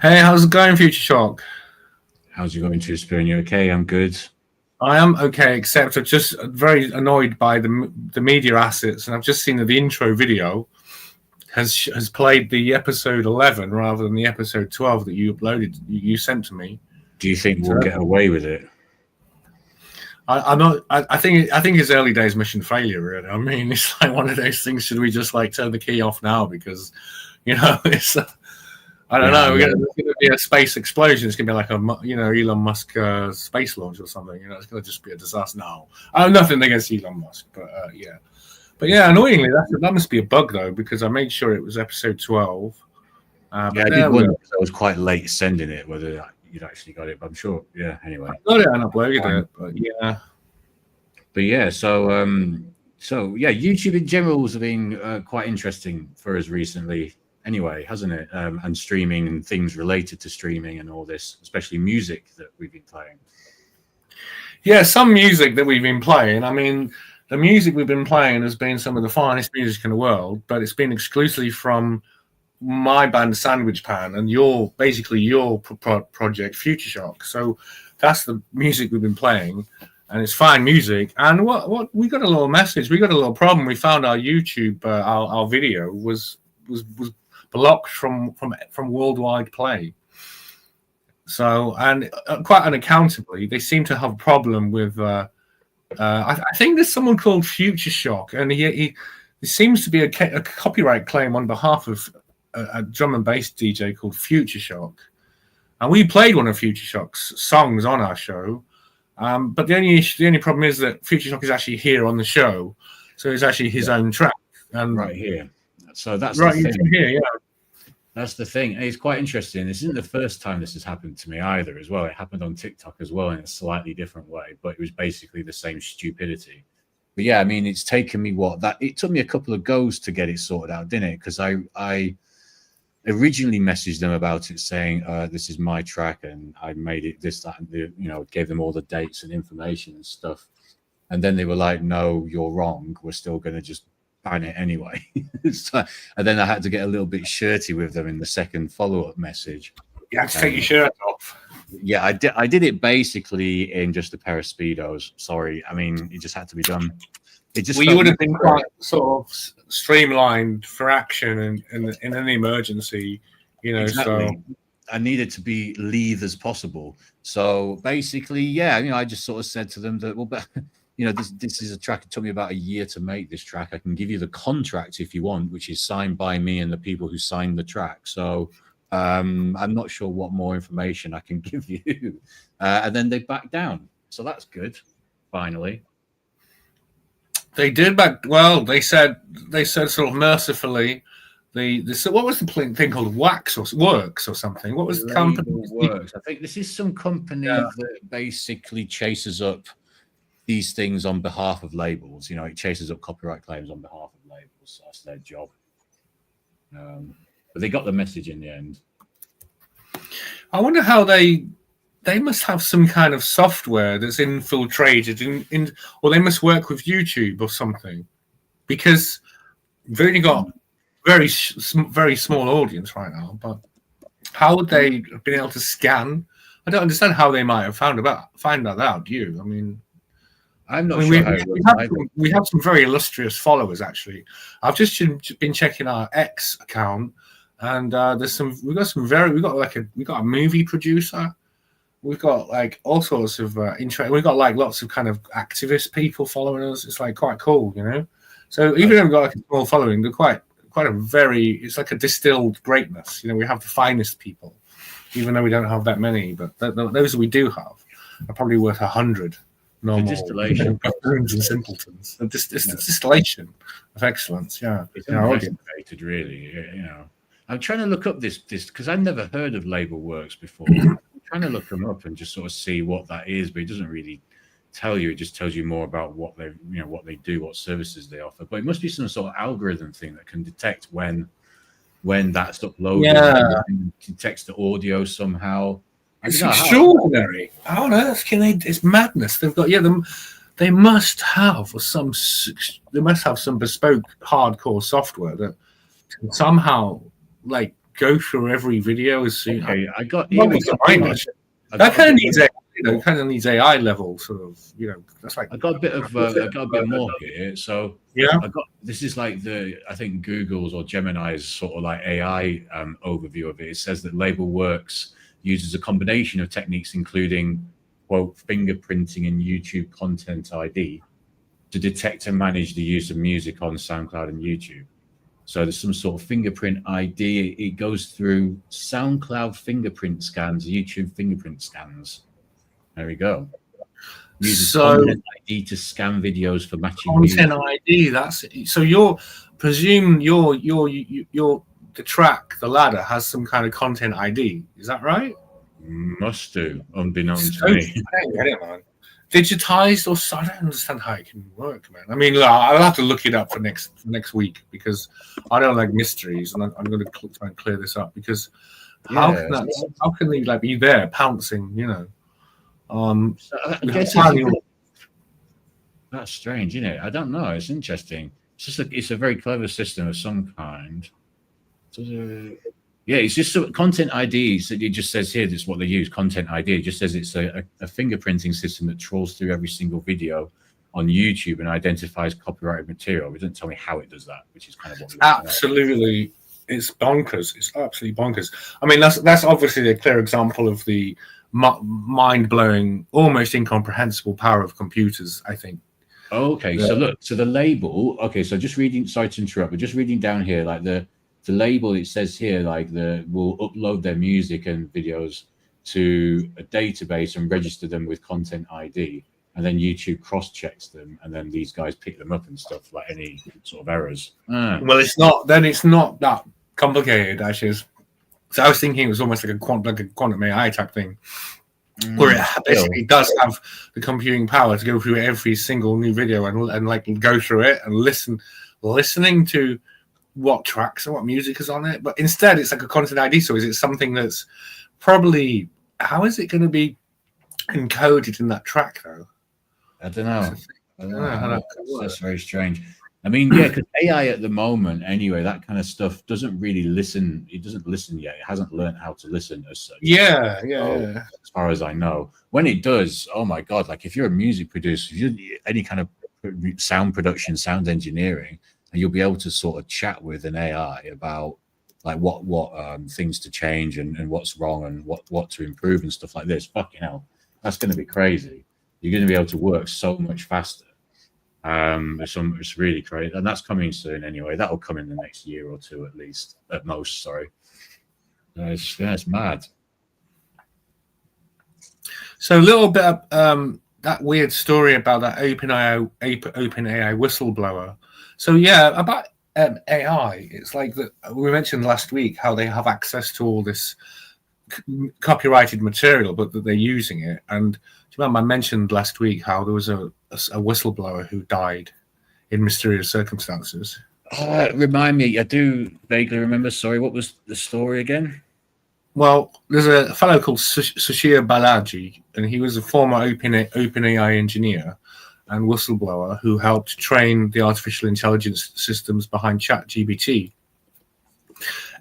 Hey, how's it going, Future Shock? How's it going, Tristan? You okay? I'm good. I am okay, except I'm just very annoyed by the media assets, and I've just seen that the intro video has played the episode 11 rather than the episode 12 that you uploaded, you sent to me. Do you think So we'll get away with it? I'm not. I think it's early days mission failure. Really, I mean, it's like one of those things. Should we just like turn the key off now because, it's. I don't know. It's going to be a space explosion. It's going to be like Elon Musk space launch or something. It's going to just be a disaster. No, I have nothing against Elon Musk, but yeah. But yeah, annoyingly, that must be a bug though, because I made sure it was episode 12. I did wonder because I was quite late sending it whether you'd actually got it, but I'm sure. Yeah. Anyway, I got it and uploaded it, but yeah. But yeah, so yeah, YouTube in general has been quite interesting for us recently. Anyway, hasn't it? And streaming and things related to streaming and all this, especially music that we've been playing. Yeah, some music that we've been playing. I mean, the music we've been playing has been some of the finest music in the world, but it's been exclusively from my band Sandwich Pan and your project Future Shock. So that's the music we've been playing, and it's fine music. And what we got a little message. We got a little problem. We found our YouTube our video was blocked from worldwide play. So, and quite unaccountably, they seem to have a problem with. I think there's someone called Future Shock, and he there seems to be a copyright claim on behalf of a drum and bass DJ called Future Shock, and we played one of Future Shock's songs on our show. But the only problem is that Future Shock is actually here on the show, so it's actually his own track. And right here. So that's right the thing. Here, yeah. That's the thing. It's quite interesting. This isn't the first time this has happened to me either, as well. It happened on TikTok as well in a slightly different way, but it was basically the same stupidity. But yeah, I mean, it's taken me it took me a couple of goes to get it sorted out, didn't it? Because I originally messaged them about it saying, this is my track and I made it this, that, and gave them all the dates and information and stuff. And then they were like, no, you're wrong. We're still going to just ban it anyway. And then I had to get a little bit shirty with them in the second follow-up message. You had to take your shirt off. Yeah, I did it basically in just a pair of Speedos. Sorry. I mean, it just had to be done. It just you would have been quite sort of streamlined for action in an emergency, Exactly. So I needed to be lithe as possible. So basically, yeah, I just sort of said to them that, well, but this is a track. It took me about a year to make this track. I can give you the contract if you want, which is signed by me and the people who signed the track. So I'm not sure what more information I can give you. And then they backed down. So that's good. Finally. They did back. Well, they said sort of mercifully. What was the thing called? Works or something? What was the company? Works. I think this is some company that basically chases up these things on behalf of labels. It chases up copyright claims on behalf of labels. So that's their job. But they got the message in the end. I wonder how they must have some kind of software that's infiltrated or they must work with YouTube or something, because we've only got very small audience right now. But how would they have been able to scan? I don't understand how they might have find that out. I mean, I'm not sure. We have some very illustrious followers, actually. I've just been checking our X account, and we've got a movie producer. We've got like all sorts of interest. We've got like lots of kind of activist people following us. It's like quite cool, So even though we've got like a small following, they're quite it's like a distilled greatness. We have the finest people, even though we don't have that many. But those we do have are probably worth 100. Normal distillation and simpletons. It's the distillation of excellence. Yeah, it's investigated, really. I'm trying to look up this because I've never heard of Label Works before. I'm trying to look them up and just sort of see what that is, but it doesn't really tell you. It just tells you more about what they do, what services they offer. But it must be some sort of algorithm thing that can detect when that's uploaded. Yeah, detects the audio somehow. It's extraordinary. How on earth can they? It's madness. They've got they must have some bespoke hardcore software that can somehow like go through every video as soon. Okay, I got Well, here. what's the mind, actually? That kind of needs kind of needs AI level sort of, that's like. I got a bit of I got a bit more here. So yeah, I got this is like I think Google's or Gemini's sort of like AI overview of it. It says that LabelWorks uses a combination of techniques, including quote fingerprinting and YouTube Content ID, to detect and manage the use of music on SoundCloud and YouTube. So there's some sort of fingerprint ID. It goes through SoundCloud fingerprint scans, YouTube fingerprint scans. There we go. Uses content ID to scan videos for matching content music. ID. That's so. The track, the ladder has some kind of content ID. Is that right? Must do, unbeknownst to me. I don't get it, man. Digitized or so, I don't understand how it can work, man. I mean, look, I'll have to look it up for next week because I don't like mysteries, and I'm going to try and clear this up because how can they like be there pouncing? So I guess that's strange, isn't it? I don't know. It's interesting. It's just it's a very clever system of some kind. So, yeah, it's just content IDs that it just says here. That's what they use. Content ID. It just says it's a fingerprinting system that trawls through every single video on YouTube and identifies copyrighted material. It doesn't tell me how it does that, which is kind of what absolutely. It's bonkers. It's absolutely bonkers. I mean, that's obviously a clear example of the mind-blowing, almost incomprehensible power of computers, I think. Okay, so look, so the label. Okay, so just reading. Sorry to interrupt, but just reading down here, like the label. It says here, like will upload their music and videos to a database and register them with Content ID, and then YouTube cross-checks them, and then these guys pick them up and stuff, like any sort of errors. Well, it's not. Then it's not that complicated, actually. So I was thinking it was almost like a quantum AI type thing, where it basically does have the computing power to go through every single new video and like go through it and listening to what tracks and what music is on it. But instead, it's like a content ID. So is it something that's probably, how is it going to be encoded in that track though? I don't know. That's very strange. I mean, yeah, because AI at the moment, anyway, that kind of stuff doesn't really listen. It doesn't listen yet. It hasn't learned how to listen as such. Yeah. As far as I know, when it does, oh my god! Like if you're a music producer, if you're any kind of sound production, sound engineering, and you'll be able to sort of chat with an AI about like what things to change and what's wrong and what to improve and stuff like this. Fucking hell, that's going to be crazy. You're going to be able to work so much faster. It's really crazy, and that's coming soon anyway. That'll come in the next year or two at least, at most. Sorry, it's mad. So a little bit of that weird story about that OpenAI whistleblower. So yeah, about AI, it's like that we mentioned last week how they have access to all this copyrighted material, but that they're using it. And do you remember I mentioned last week how there was a whistleblower who died in mysterious circumstances? Remind me, I do vaguely remember. Sorry, what was the story again? Well, there's a fellow called Sushir Balaji, and he was a former OpenAI engineer and whistleblower who helped train the artificial intelligence systems behind ChatGPT.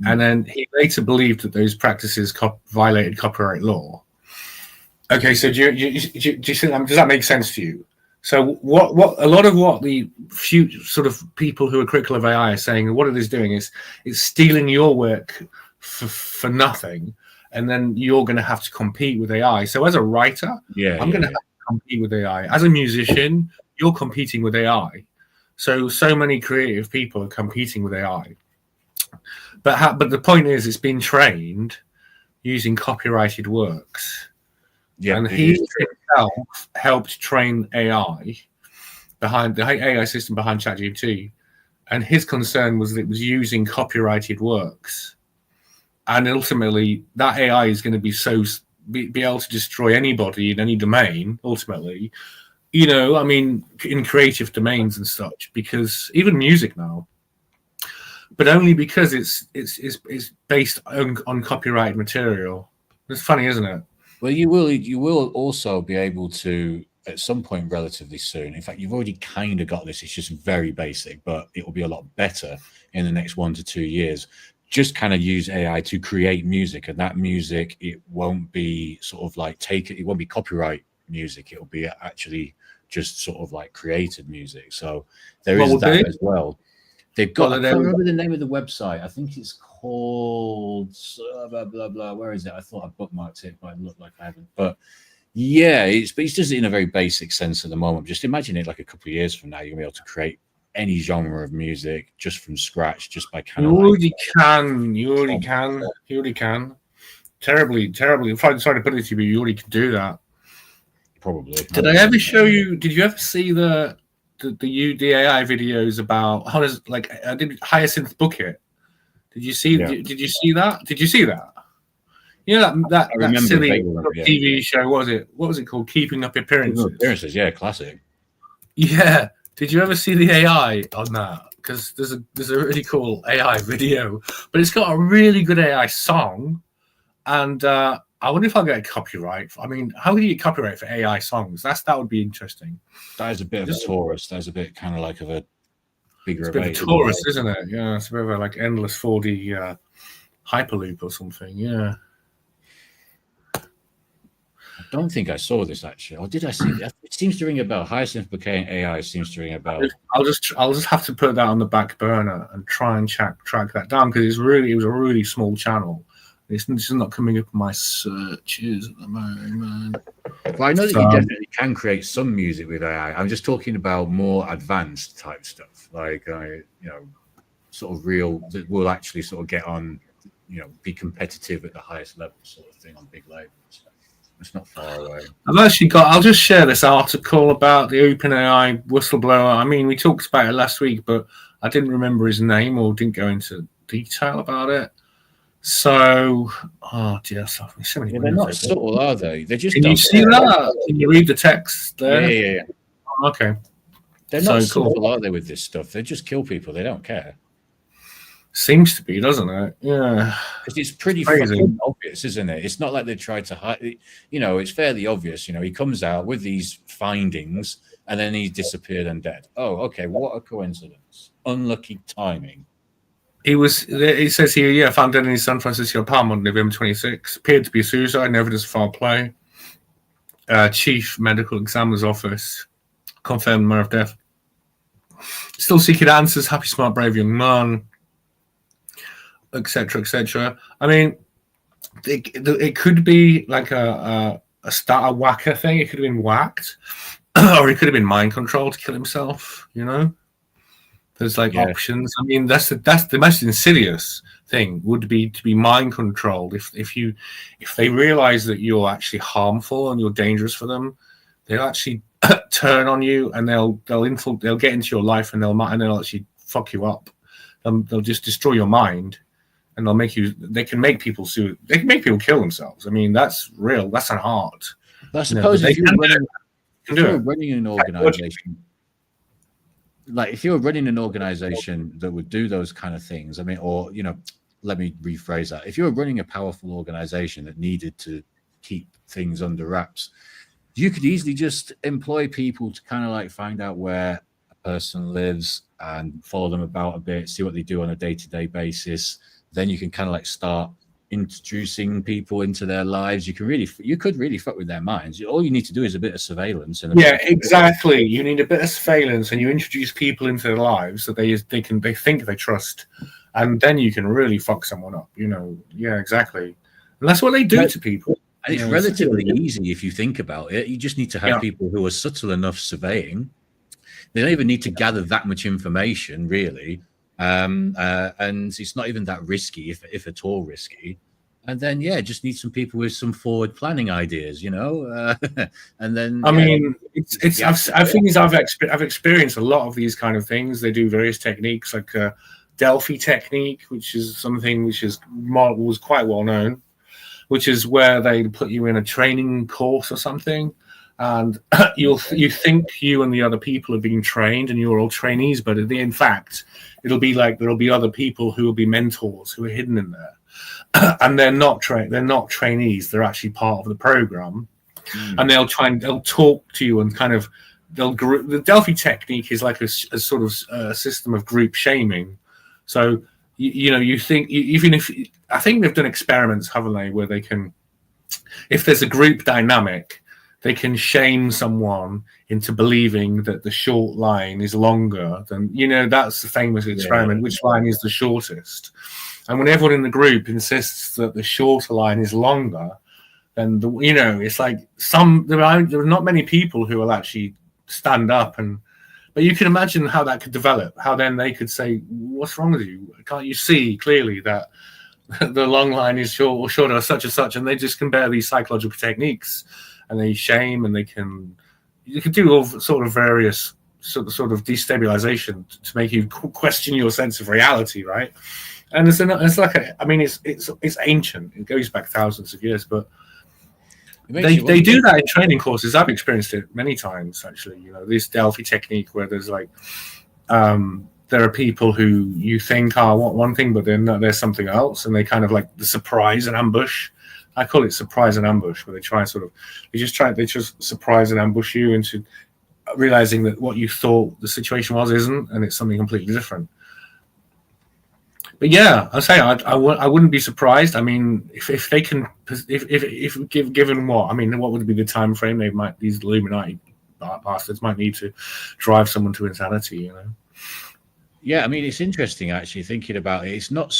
And then he later believed that those practices violated copyright law. Okay, so do you think, does that make sense to you? So what a lot of what the few sort of people who are critical of AI are saying, what it is doing is it's stealing your work for nothing, and then you're going to have to compete with AI. So as a writer, I'm going to have to compete with AI. As a musician, you're competing with AI. So many creative people are competing with AI. But the point is, it's been trained using copyrighted works. Yeah, and he himself helped train AI behind the AI system behind ChatGPT, and his concern was that it was using copyrighted works, and ultimately that AI is going to be able to destroy anybody in any domain. Ultimately, I mean, in creative domains and such, because even music now. But only because it's based on copyrighted material. It's funny, isn't it? Well, you will also be able to at some point relatively soon. In fact, you've already kind of got this. It's just very basic, but it will be a lot better in the next 1 to 2 years. just kind of use AI to create music, and that music, it won't be sort of like it won't be copyright music. It'll be actually just sort of like created music. So there is that as well. They've got, I can't remember the name of the website. I think it's called blah, blah, blah. Where is it? I thought I bookmarked it, but it looked like I haven't. But yeah, it does it in a very basic sense at the moment. Just imagine it like a couple of years from now, you're going to be able to create any genre of music just from scratch, just by kind of. You already can. Terribly. Sorry to put it to you, but you already can do that. Probably. Did I ever show you? Did you ever see the AI videos about how does I did Hyacinth book it? Did you see? Yeah. Did you see that? Did you see that? You know that silly TV show. What was it called? Keeping Up Appearances. Yeah, classic. Yeah. Did you ever see the AI on that? Because there's a really cool AI video, but it's got a really good AI song, and I wonder if I'll get a copyright. I mean, how do you get copyright for AI songs? That would be interesting. That is a bit of a Taurus. That's a bit kind of like of a bigger. It's a bit of a Taurus, isn't it? Yeah, it's a bit of a like endless 4D hyperloop or something. Yeah. I don't think I saw this actually, or did I see it? It seems to ring a bell. Hyacinth Bouquet and AI seems to ring a bell. I'll just have to put that on the back burner and try and track that down, because it was a really small channel. It's just not coming up in my searches at the moment. Well, I know that you definitely can create some music with AI. I'm just talking about more advanced type stuff, like sort of real that will actually sort of get on, be competitive at the highest level, sort of thing on big labels. It's not far away. I'll just share this article about the OpenAI whistleblower. I mean, we talked about it last week, but I didn't remember his name or didn't go into detail about it. So, oh dear, so many. They're not subtle, are they? They just. Can you see that? Can you read the text there? Yeah. Okay. They're not subtle, are they, with this stuff? They just kill people. They don't care. Seems to be, doesn't it? Yeah. Because it's pretty fucking obvious, isn't it? It's not like they tried to hide it. It's fairly obvious. He comes out with these findings and then he's disappeared and dead. Oh, okay. What a coincidence. Unlucky timing. It says here, found dead in his San Francisco apartment on November 26. Appeared to be suicide, never does foul play. Chief Medical Examiner's Office confirmed manner of death. Still seeking answers. Happy, smart, brave young man, etc., etc. I mean, it could be like a whacker thing. It could have been whacked, or it could have been mind controlled to kill himself. There's options. I mean, that's the most insidious thing would be to be mind controlled. If they realize that you're actually harmful and you're dangerous for them, they'll actually turn on you and they'll get into your life and they'll actually fuck you up. They'll just destroy your mind and they can make people kill themselves. I mean, that's real. That's an art. I suppose if you're running an organization. Like if you're running an organization that would do those kind of things, I mean, or, let me rephrase that. If you're running a powerful organization that needed to keep things under wraps, you could easily just employ people to kind of like find out where a person lives and follow them about a bit, see what they do on a day-to-day basis. Then you can kind of like start introducing people into their lives. You could really fuck with their minds. All you need to do is a bit of surveillance. Exactly. You need a bit of surveillance, and you introduce people into their lives that they think they trust, and then you can really fuck someone up. Yeah, exactly. And that's what they do to people. And it's relatively easy if you think about it. You just need to have people who are subtle enough surveying. They don't even need to gather that much information, really. And it's not even that risky, if at all risky. And then just need some people with some forward planning ideas, and then I mean, I've experienced a lot of these kind of things. They do various techniques like Delphi technique, which is something which was quite well known, which is where they put you in a training course or something, and you think you and the other people are being trained and you're all trainees, but in fact it'll be like there'll be other people who will be mentors who are hidden in there, and they're not trainees. They're actually part of the program, and they'll talk to you and kind of the Delphi technique is like a sort of system of group shaming. So you think even if I think they've done experiments, haven't they, where they can, if there's a group dynamic, they can shame someone into believing that the short line is longer than, that's the famous experiment. Which line is the shortest? And when everyone in the group insists that the shorter line is longer, then it's like there are not many people who will actually stand up but you can imagine how that could develop, how then they could say, what's wrong with you? Can't you see clearly that the long line is short or shorter or such and such? And they just compare these psychological techniques and they shame, and you can do all sort of various sort of destabilization to make you question your sense of reality, right? And it's ancient. It goes back thousands of years, but they do that in training courses. I've experienced it many times, actually. This Delphi technique where there's like, there are people who you think are one thing, but then there's something else, and they kind of like the surprise and ambush. I call it surprise and ambush, where they just surprise and ambush you into realizing that what you thought the situation isn't, and it's something completely different. But yeah, I'm saying I wouldn't be surprised. I mean, if they can, if given what would be the time frame these Illuminati bastards might need to drive someone to insanity, Yeah, I mean, it's interesting actually thinking about it. It's not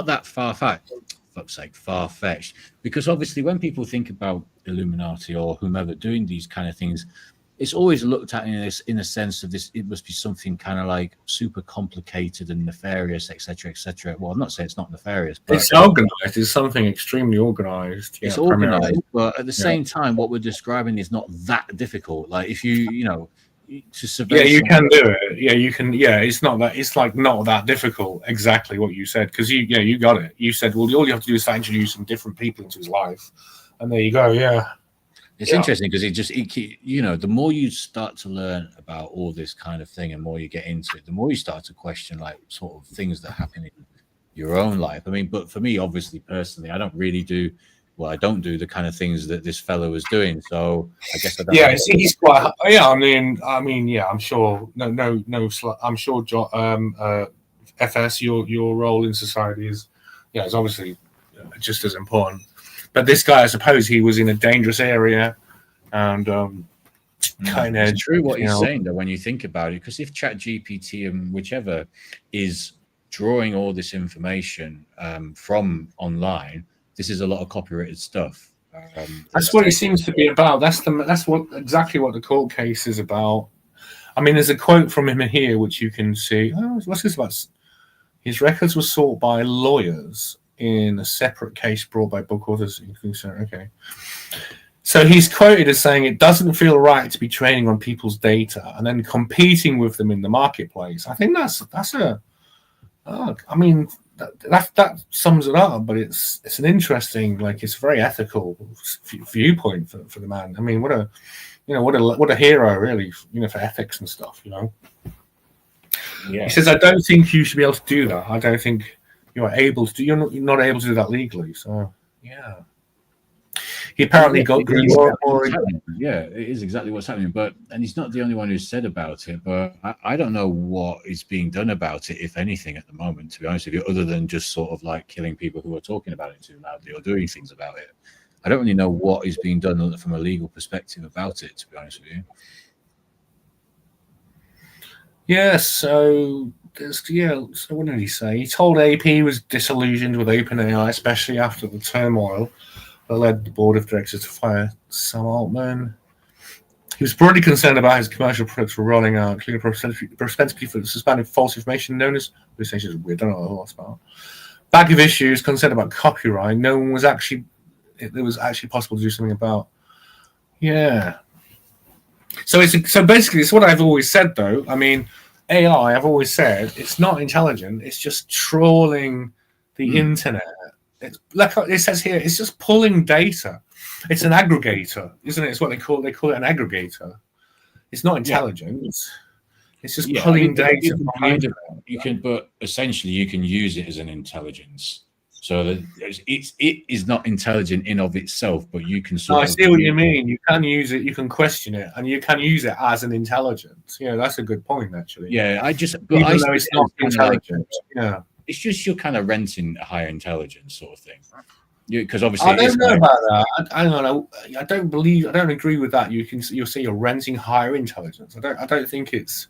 that far-fetched, because obviously when people think about Illuminati or whomever doing these kind of things, it's always looked at in a sense of this. It must be something kind of like super complicated and nefarious, etc., etc. Well, I'm not saying it's not nefarious, but it's organized. It's something extremely organized. It's organized, but at the same time, what we're describing is not that difficult. Like if to survey. Yeah, you can do it. Yeah, you can. Yeah, it's not that. It's like not that difficult. Exactly what you said, because you got it. You said, well, all you have to do is introduce some different people into his life, and there you go. Yeah. It's interesting because the more you start to learn about all this kind of thing and more you get into it, the more you start to question like sort of things that happen in your own life. I mean, but for me, obviously, personally, I don't do the kind of things that this fellow was doing. So I guess I don't. Yeah, see, he's quite. Yeah, I mean, yeah, I'm sure. No. I'm sure, FS, your role in society is obviously just as important. But this guy, I suppose, he was in a dangerous area, and kind of true what you're saying. Though, when you think about it, because if ChatGPT and whichever is drawing all this information from online, this is a lot of copyrighted stuff. That's what it seems to be about. That's exactly what the court case is about. I mean, there's a quote from him here which you can see. What's this about? His records were sought by lawyers in a separate case brought by book authors. Okay. So he's quoted as saying, it doesn't feel right to be training on people's data and then competing with them in the marketplace. I think that sums it up, but it's an interesting, it's a very ethical viewpoint for the man. I mean, what a hero, really, for ethics and stuff, Yeah. He says, I don't think you should be able to do that. I don't think you're not able to do that legally. So yeah, he apparently got more. Yeah, it is exactly what's happening. And he's not the only one who's said about it. But I don't know what is being done about it, if anything, at the moment. To be honest with you, other than just sort of like killing people who are talking about it too loudly or doing things about it, I don't really know what is being done from a legal perspective about it. To be honest with you. Yeah. So what did he say? He told AP he was disillusioned with OpenAI, especially after the turmoil that led the board of directors to fire Sam Altman. He was broadly concerned about his commercial products were rolling out, including propensity for suspended false information known as, which is weird, I don't know what that's about. Bag of issues, concerned about copyright. It was actually possible to do something about. Yeah. So basically, it's what I've always said, though. I mean, AI, I've always said, it's not intelligent. It's just trawling the internet. It's like it says here, it's just pulling data. It's an aggregator, isn't it? It's what they call it an aggregator. It's not intelligent. It's just pulling data. But essentially you can use it as an intelligence. So that it is not intelligent in of itself, but you can I see what you mean. You can use it, you can question it, and you can use it as an intelligence. Yeah, that's a good point, actually. Yeah, even though it's not intelligent. it's just you're kind of renting a higher intelligence sort of thing. Because obviously, I don't know about that. I don't know. I don't agree with that. You'll say you're renting higher intelligence. I don't think it's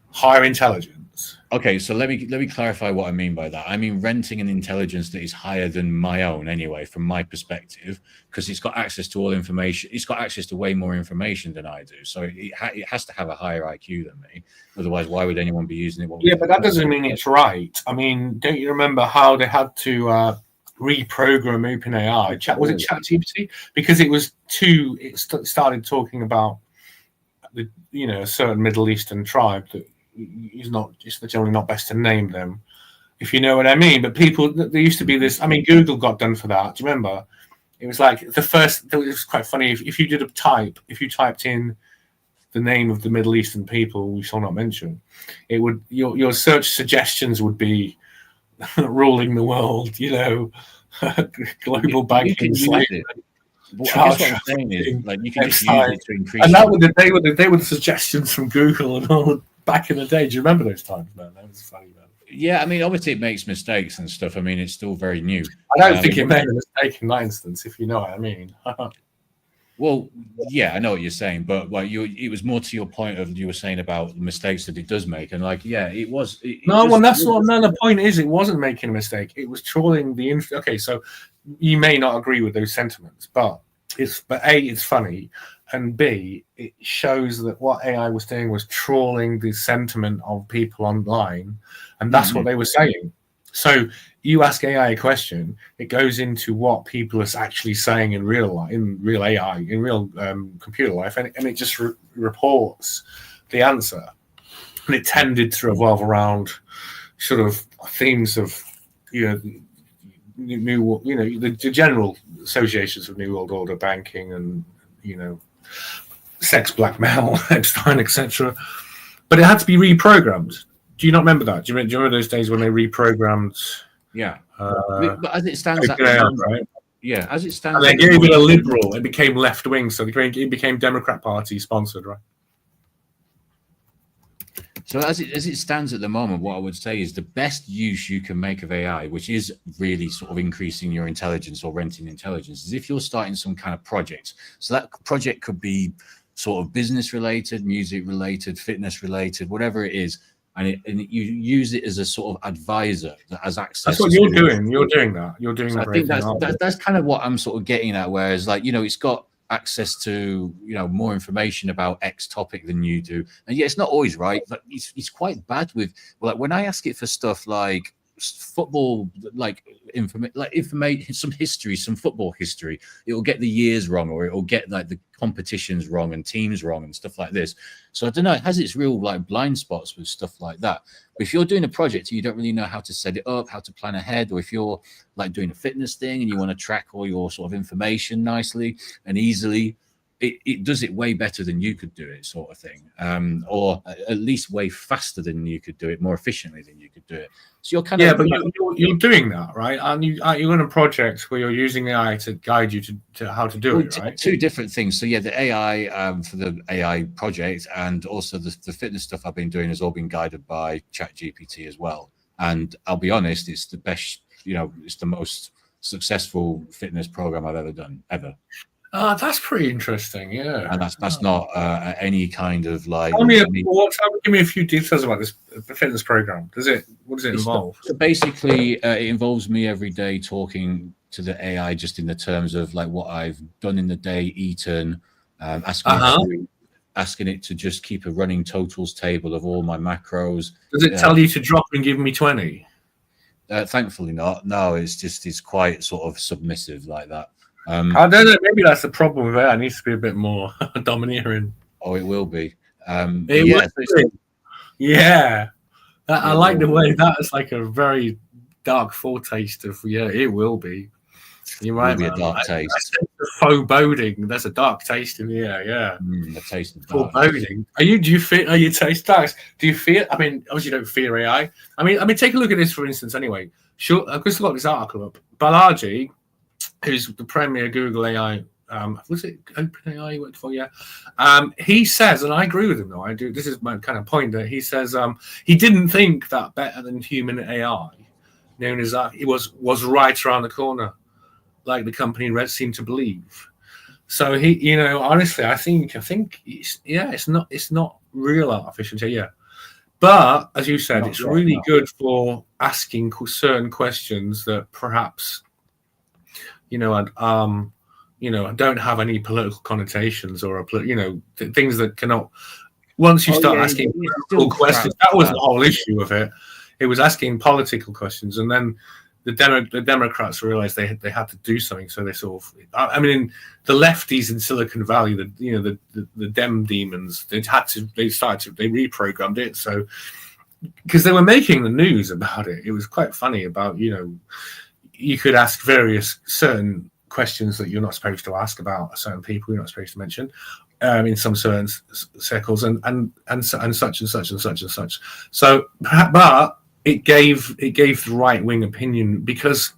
higher intelligence. Okay, so let me clarify what I mean by that. I mean renting an intelligence that is higher than my own, anyway, from my perspective, because it's got access to all information. It's got access to way more information than I do, so it has to have a higher IQ than me. Otherwise, why would anyone be using it? Yeah, but that doesn't mean it's right. I mean, don't you remember how they had to reprogram OpenAI? Was it ChatGPT? Because it was too. It started talking about a certain Middle Eastern tribe that. It's generally not best to name them, if you know what I mean. But there used to be this. I mean, Google got done for that. Do you remember? It was like it was quite funny. If you typed in the name of the Middle Eastern people we shall not mention, it would your search suggestions would be ruling the world. Global banking, slavery. What I'm saying is, like, you can just use it to increase. And that they were the suggestions from Google and all. Back in the day, do you remember those times, man? That was funny, man. Yeah, I mean, obviously it makes mistakes and stuff. I mean, it's still very new. I don't think it made a mistake in that instance, if you know what I mean. Well, yeah, I know what you're saying, but like it was more to your point of you were saying about the mistakes that it does make, and like, yeah, it was. The point is, it wasn't making a mistake. It was trawling the. Okay, so you may not agree with those sentiments, but it's funny. And B, it shows that what AI was doing was trawling the sentiment of people online, and that's what they were saying. So you ask AI a question, it goes into what people are actually saying in real life, in real AI, in real computer life, and it just reports the answer. And it tended to revolve around sort of themes of, the general associations of New World Order, banking, and sex, blackmail, Epstein, etc. But it had to be reprogrammed. Do you not remember that? Do you remember those days when they reprogrammed? Yeah. But as it stands, right? Yeah, as it stands, and they gave it a liberal. It became left wing, so it became Democrat Party sponsored, right? So as it stands at the moment, what I would say is the best use you can make of AI, which is really sort of increasing your intelligence or renting intelligence, is if you're starting some kind of project. So that project could be sort of business related, music related, fitness related, whatever it is. And you use it as a sort of advisor that has access. That's what you're doing. You're doing that. You're doing that. I think that's kind of what I'm sort of getting at. Whereas, like, it's got access to more information about X topic than you do, and yeah, it's not always right. But it's quite bad with, like, when I ask it for stuff like football, like information, some history, some football history, it'll get the years wrong, or it'll get like the competitions wrong and teams wrong and stuff like this. So I don't know, it has its real like blind spots with stuff like that. But if you're doing a project and you don't really know how to set it up, how to plan ahead, or if you're like doing a fitness thing and you want to track all your sort of information nicely and easily, it does it way better than you could do it, sort of thing, or at least way faster than you could do it, more efficiently than you could do it. So you're kind of but you're doing that, right? And you're in a project where you're using AI to guide you to how to do it, right? Two different things. So yeah, the AI for the AI project, and also the fitness stuff I've been doing has all been guided by ChatGPT as well. And I'll be honest, it's the best. It's the most successful fitness program I've ever done, ever. That's pretty interesting, yeah. And that's not any kind of like. Give me a few details about this fitness program. What does it involve? So basically, it involves me every day talking to the AI, just in the terms of like what I've done in the day, eaten, asking it to just keep a running totals table of all my macros. Does it tell you to drop and give me 20? Thankfully not. No, it's quite sort of submissive like that. I don't know. Maybe that's the problem with it. It needs to be a bit more domineering. Oh, it will be. Yeah. I like the way that is like a very dark foretaste of. Yeah, it will be. You're right, man. A dark taste. Foreboding. There's a dark taste in the air. Yeah. The taste of foreboding. Are you taste dark? Do you fear? I mean, obviously you don't fear AI. I mean, take a look at this for instance. Anyway, sure. I've just got this article up. Balaji, who's the premier Google AI, was it OpenAI he worked for? Yeah. He says, and I agree with him though, I do, this is my kind of point, that he says he didn't think that better than human AI known as that, it was right around the corner, like the company Red seemed to believe. So he, honestly, I think it's not real artificial intelligence. But as you said, it's really good for asking certain questions that perhaps, don't have any political connotations or things that cannot. Once you start asking political questions, that was the whole issue of it. It was asking political questions, and then the Democrats realized they had to do something. So they sort of, the lefties in Silicon Valley, the Dem demons, they reprogrammed it. So because they were making the news about it, it was quite funny about you could ask certain questions that you're not supposed to ask about certain people you're not supposed to mention. In some certain circles, and such and such and such and such. So, but it gave the right wing opinion, because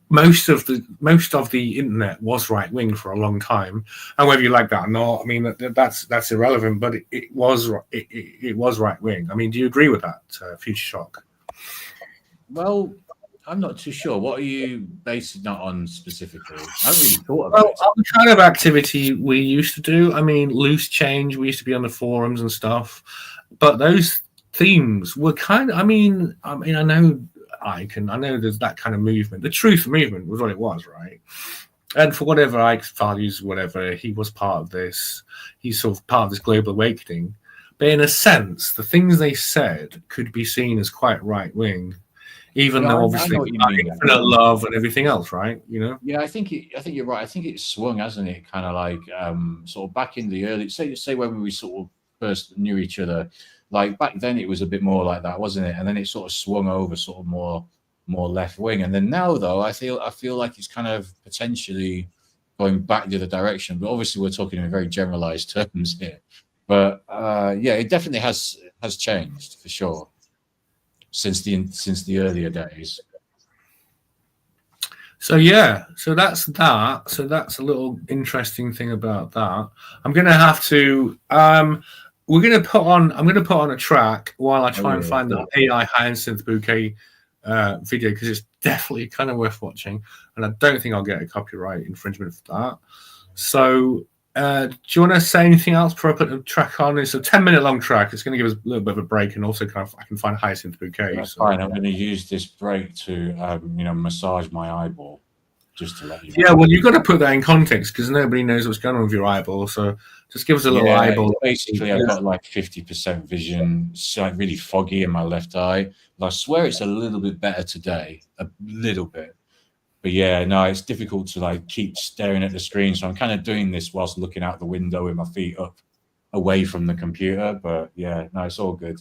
most of the internet was right wing for a long time, and whether you like that or not, that's irrelevant. But it was right wing. Do you agree with that, Future Shock? Well, I'm not too sure. What are you basing that on specifically? I haven't really thought about it. The kind of activity we used to do. Loose change. We used to be on the forums and stuff, but those themes were kind of. I know there's that kind of movement. The truth movement was what it was, right? And for whatever Ike's values, whatever, he was part of this. He's sort of part of this global awakening. But in a sense, the things they said could be seen as quite right wing. Even though obviously infinite love and everything else, right? Yeah, I think you're right. I think it swung, hasn't it? Kind of like sort of back in the early, say when we sort of first knew each other. Like back then, it was a bit more like that, wasn't it? And then it sort of swung over, sort of more left wing. And then now, though, I feel like it's kind of potentially going back the other direction. But obviously, we're talking in very generalized terms here. But yeah, it definitely has changed for sure since the earlier days. So that's that. So that's a little interesting thing about that. I'm gonna have to. I'm gonna put on a track while I try and find the AI Hyacinth Bouquet video, because it's definitely kind of worth watching, and I don't think I'll get a copyright infringement for that. So. Do you want to say anything else before I put the track on? It's a 10-minute long track. It's going to give us a little bit of a break, and also I can find Hyacinth Bouquet. That's fine. I'm going to use this break to massage my eyeball, just to let you know. Yeah, well, you've got to put that in context, because nobody knows what's going on with your eyeball. So just give us a little eyeball. Basically, I've got like 50% vision. It's like really foggy in my left eye. But I swear it's a little bit better today, a little bit. But yeah, no, it's difficult to like keep staring at the screen. So I'm kind of doing this whilst looking out the window with my feet up away from the computer. But yeah, no, it's all good.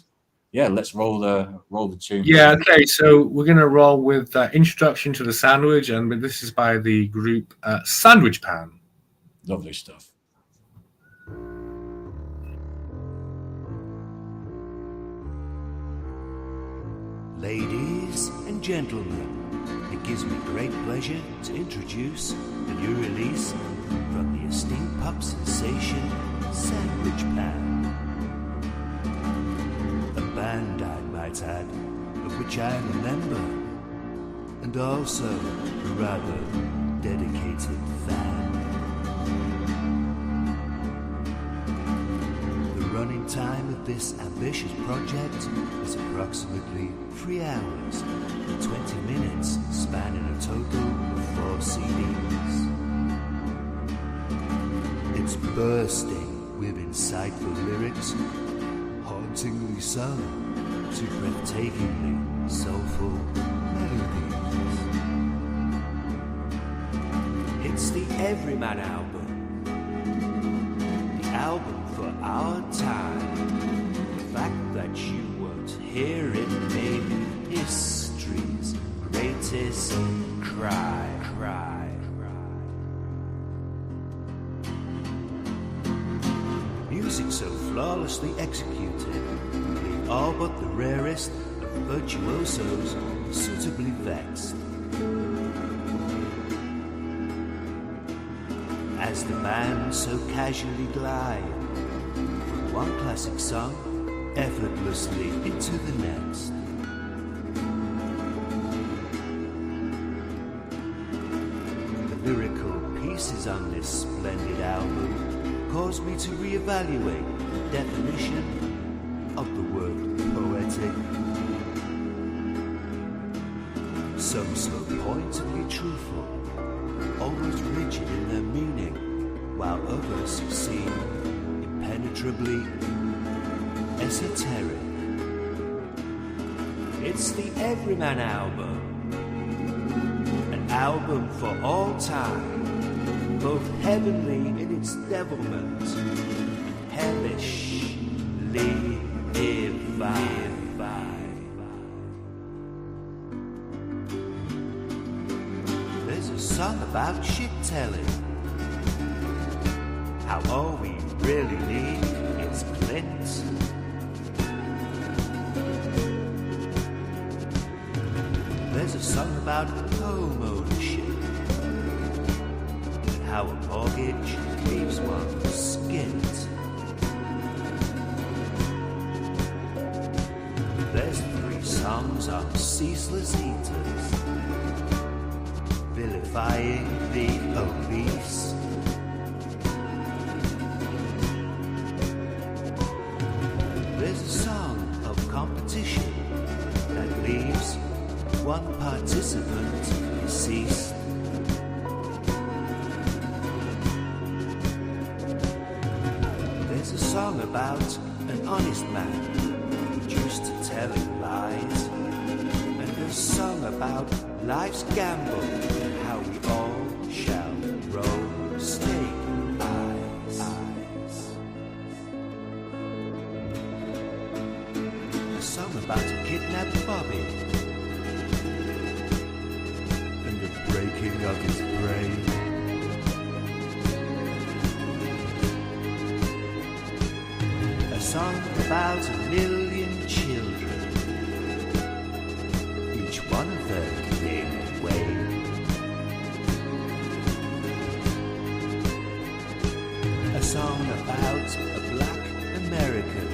Yeah, let's roll the tune. Yeah, okay. So we're going to roll with Introduction to the Sandwich, and this is by the group Sandwich Pan. Lovely stuff. Ladies and gentlemen, it gives me great pleasure to introduce the new release from the esteemed pop sensation Sandwich Pan. A band, I might add, of which I am a member, and also a rather dedicated fan. The running time of this ambitious project is approximately 3 hours and 20 minutes, spanning a total of 4 CDs. It's bursting with insightful lyrics, hauntingly sung to breathtakingly soulful melodies. It's the Everyman album, the album for our time. The fact that you won't hear it may be history's greatest cry. Music so flawlessly executed, leave all but the rarest of virtuosos suitably vexed. As the band so casually glide from one classic song effortlessly into the next. lines on this splendid album caused me to reevaluate the definition of the word poetic. Some so pointedly truthful, almost rigid in their meaning, while others seem impenetrably esoteric. It's the Everyman album, an album for all time, both heavenly in its devilment, hellishly divine. There's a song about shit telling, how all we really need is Clint. There's a song about home ownership, and how a mortgage leaves one skint. There's 3 songs on ceaseless eaters, vilifying the obese. There's a song of competition that leaves one participant deceased. There's a song about an honest man reduced to telling lies, and a song about life's gamble and how we all shall roll snake eyes. A song about a kidnapped Bobby and the breaking of his brain. A song about 1,000,000 children, each one of them named Wayne. A song about a black American,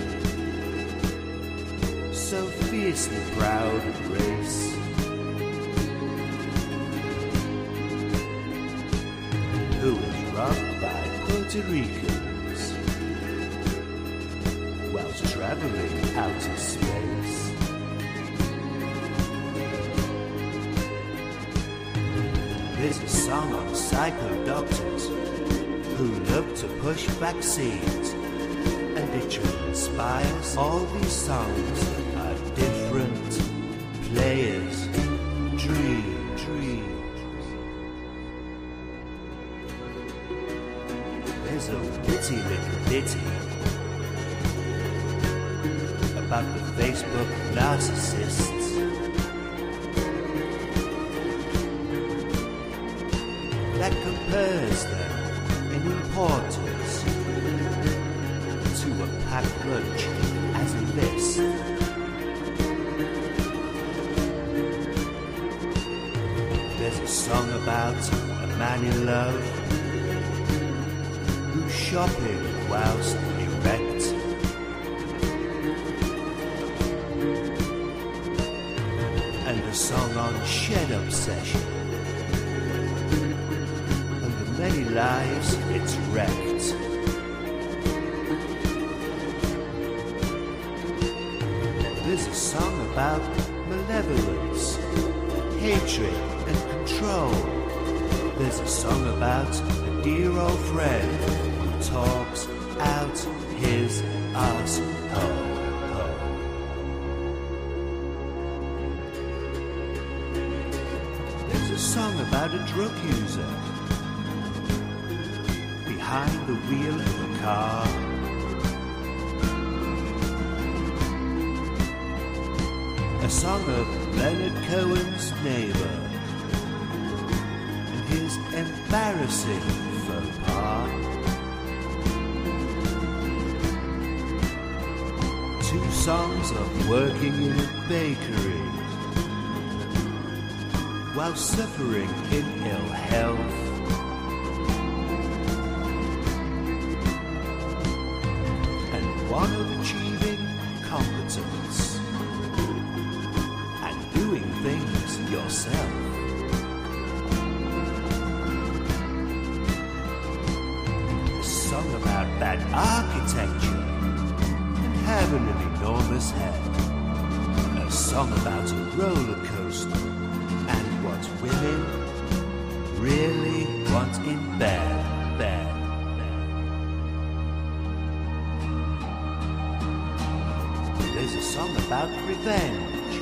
so fiercely proud of race. Who was robbed by Puerto Ricans whilst traveling out of space. There's a song on psycho doctors who love to push vaccines, and it truly inspires. All these songs are different players' dreams. There's a witty little ditty about the Facebook narcissists, that compares them in importance to a packed lunch as a list. There's a song about a man in love who's shopping whilst erect. And a song on shed obsession and the many lives it's wrecked. There's a song about malevolence, hatred and control. There's a song about a dear old friend who talks out his arsehole. There's a song about a drug user behind the wheel of a car. A song of Leonard Cohen's neighbor and his embarrassing faux pas. 2 songs of working in a bakery while suffering in ill health. And one of achieving competence and doing things yourself. that architecture and having an enormous head. A song about a roller coaster and what women really want in bed, bed. There's a song about revenge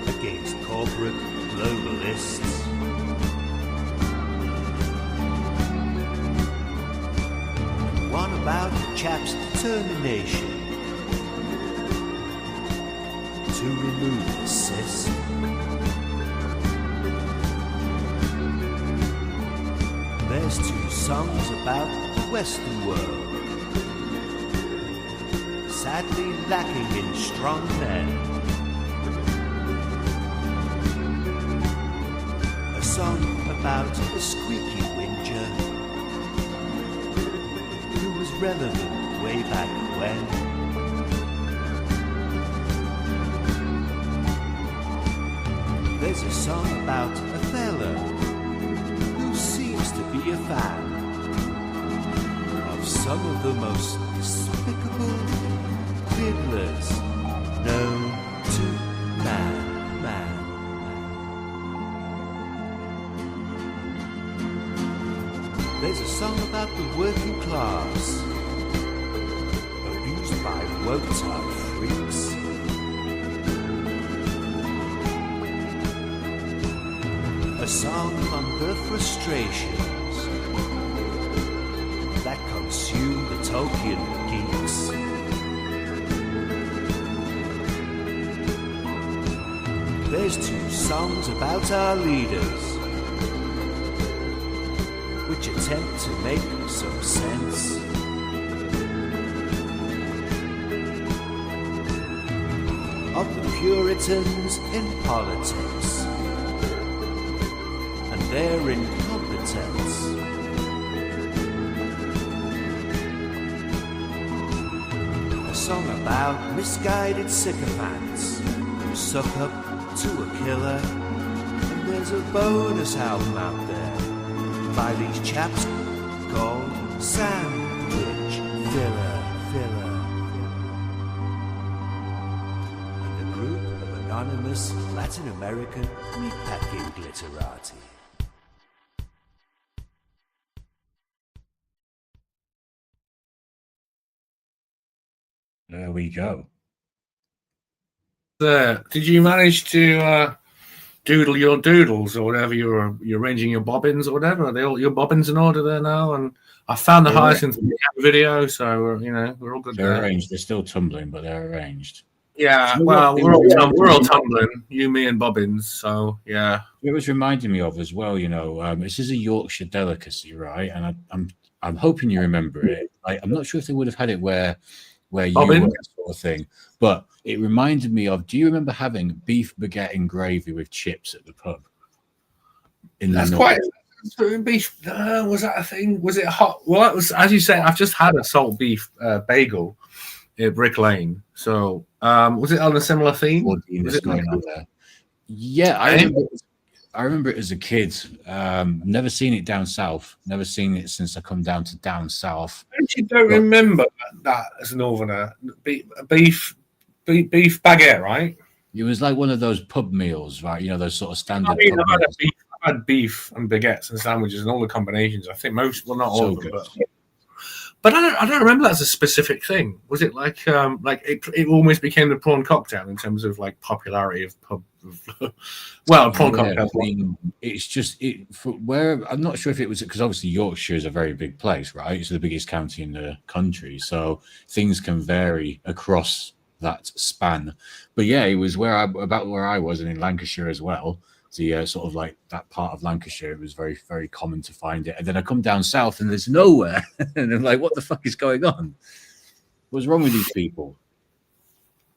against corporate globalists. One about the chap's determination to remove the cyst. There's 2 songs about the Western world, sadly lacking in strong men. A song about a squeaky whinger who was relevant way back when. There's a song about a fella who seems to be a fan of some of the most despicable fiddlers known to man. There's a song about the working class, abused by woke-type freaks. A song on the frustrations that consume the Tolkien geeks. There's 2 songs about our leaders, which attempt to make some sense. Of the Puritans in politics and their incompetence. A song about misguided sycophants who suck up to a killer. And there's a bonus album out there by these chaps called Sandwich Filler. And a group of anonymous Latin American meatpacking glitterati. There we go. Did you manage to doodle your doodles or whatever? You're arranging your bobbins or whatever. Are they all your bobbins in order there now? And I found the Hyacinth video, so we're all good. They're there. arranged. They're still tumbling, but they're arranged. Yeah, So well, what- we're all tumbling. You, me, and bobbins. So yeah. It was reminding me of as well. This is a Yorkshire delicacy, right? And I'm hoping you remember it. I'm not sure if they would have had it where you Bobbin? were, sort of thing, but it reminded me of. Do you remember having beef baguette and gravy with chips at the pub? That's quite beef. Was that a thing? Was it hot? Well, it was, as you say. I've just had a salt beef bagel at Brick Lane. So was it on a similar theme? Was it going on there? Yeah, I remember it as a kid. Never seen it down south. Never seen it since I come down to down south. I actually don't remember that as a northerner. Beef baguette, right? It was like one of those pub meals, right? Those sort of standard. I mean, pub meals. I've had beef and baguettes and sandwiches and all the combinations. I think most, well, not all So of them, good. but I don't remember that as a specific thing. Was it like it almost became the prawn cocktail in terms of like popularity of pub? Well, prawn cocktail. I mean, it's just where I'm not sure if it was because obviously Yorkshire is a very big place, right? It's the biggest county in the country, so things can vary across that span. But yeah, it was about where I was, and in Lancashire as well. The sort of like that part of Lancashire, it was very, very common to find it. And then I come down south and there's nowhere. And I'm like, what the fuck is going on? What's wrong with these people?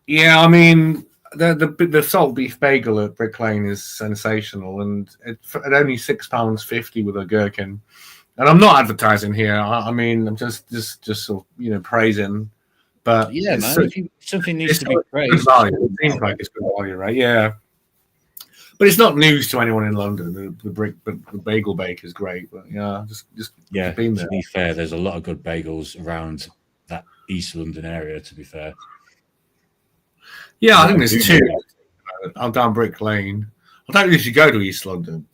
Yeah, I mean, the salt beef bagel at Brick Lane is sensational, and at only £6.50 with a gherkin. And I'm not advertising here. I mean, I'm just sort of, praising. But Yeah, man. Something needs to be praised. Good value. It seems like it's good value, right? Yeah. But it's not news to anyone in London. The bagel bake is great, but yeah, just been there. To be fair, there's a lot of good bagels around that East London area. To be fair, yeah, I think there's two. I'm down Brick Lane. I don't usually go to East London.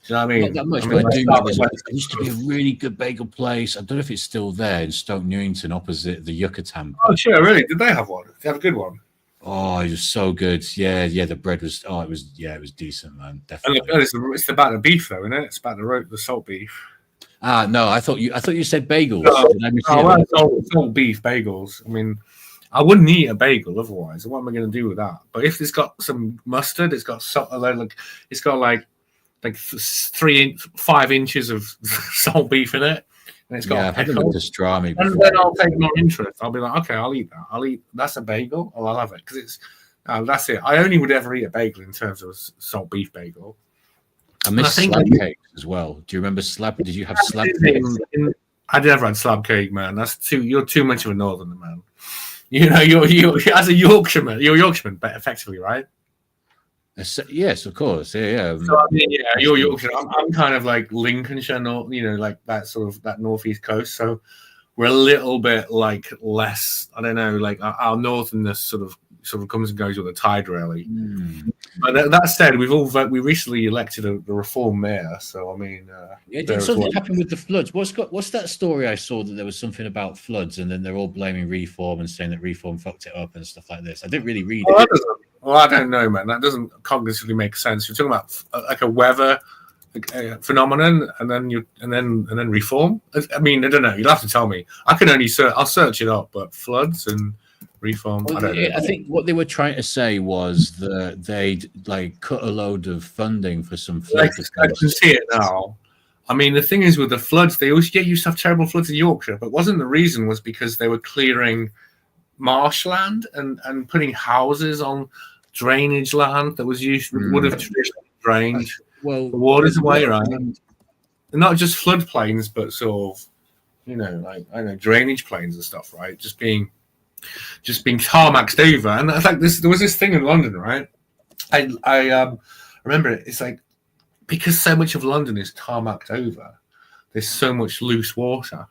Do you know what I mean? not that much, I but I do mean, know there used to be a really good bagel place. I don't know if it's still there in Stoke Newington, opposite the Yucatan. Oh, sure, really? Did they have one? Did they have a good one? Oh, it was so good. Yeah. The bread was. Oh, it was decent, man. Definitely. And it's about the beef, though, isn't it? It's about the salt beef. Ah, no, I thought you said bagels. Salt beef bagels. I mean, I wouldn't eat a bagel otherwise. What am I going to do with that? But if it's got some mustard, it's got like 5 inches of salt beef in it, and it's got I've had a look at pastrami and before. then I'll take more interest. I'll be like, okay, I'll eat that. That's a bagel. I'll have it because it's that's it. I only would ever eat a bagel in terms of a salt beef bagel. I miss slab cakes as well. Do you remember slab? Did you have slab cakes? I never had slab cake, man. You're too much of a northerner, man. You know, you're as a Yorkshireman, you're a Yorkshireman, but effectively, right? Yes, of course. Yeah. So I mean, yeah, you're Yorkshire. I'm kind of like Lincolnshire, like that sort of that northeast coast. So we're a little bit like less. I don't know, like our northernness sort of comes and goes with the tide, really. But that said, we recently elected the Reform mayor. So I mean, did something happen with the floods? What's that story I saw that there was something about floods, and then they're all blaming Reform and saying that Reform fucked it up and stuff like this. I didn't really read it. Well, I don't know, man. That doesn't cognitively make sense. You're talking about like a weather phenomenon, and then Reform. I mean, I don't know. You'll have to tell me. I can only I'll search it up, but floods and Reform. Well, I think what they were trying to say was that they'd like cut a load of funding for some floods. I can see it now. I mean, the thing is with the floods, they always used to have terrible floods in Yorkshire, but wasn't the reason was because they were clearing marshland and putting houses on drainage land that was would have traditionally drained the waters away, right? And not just floodplains, but sort of, like I don't know, drainage plains and stuff, right? Just being tarmacked over. And I think there was this thing in London, right? I remember it. It's like because so much of London is tarmacked over, there's so much loose water.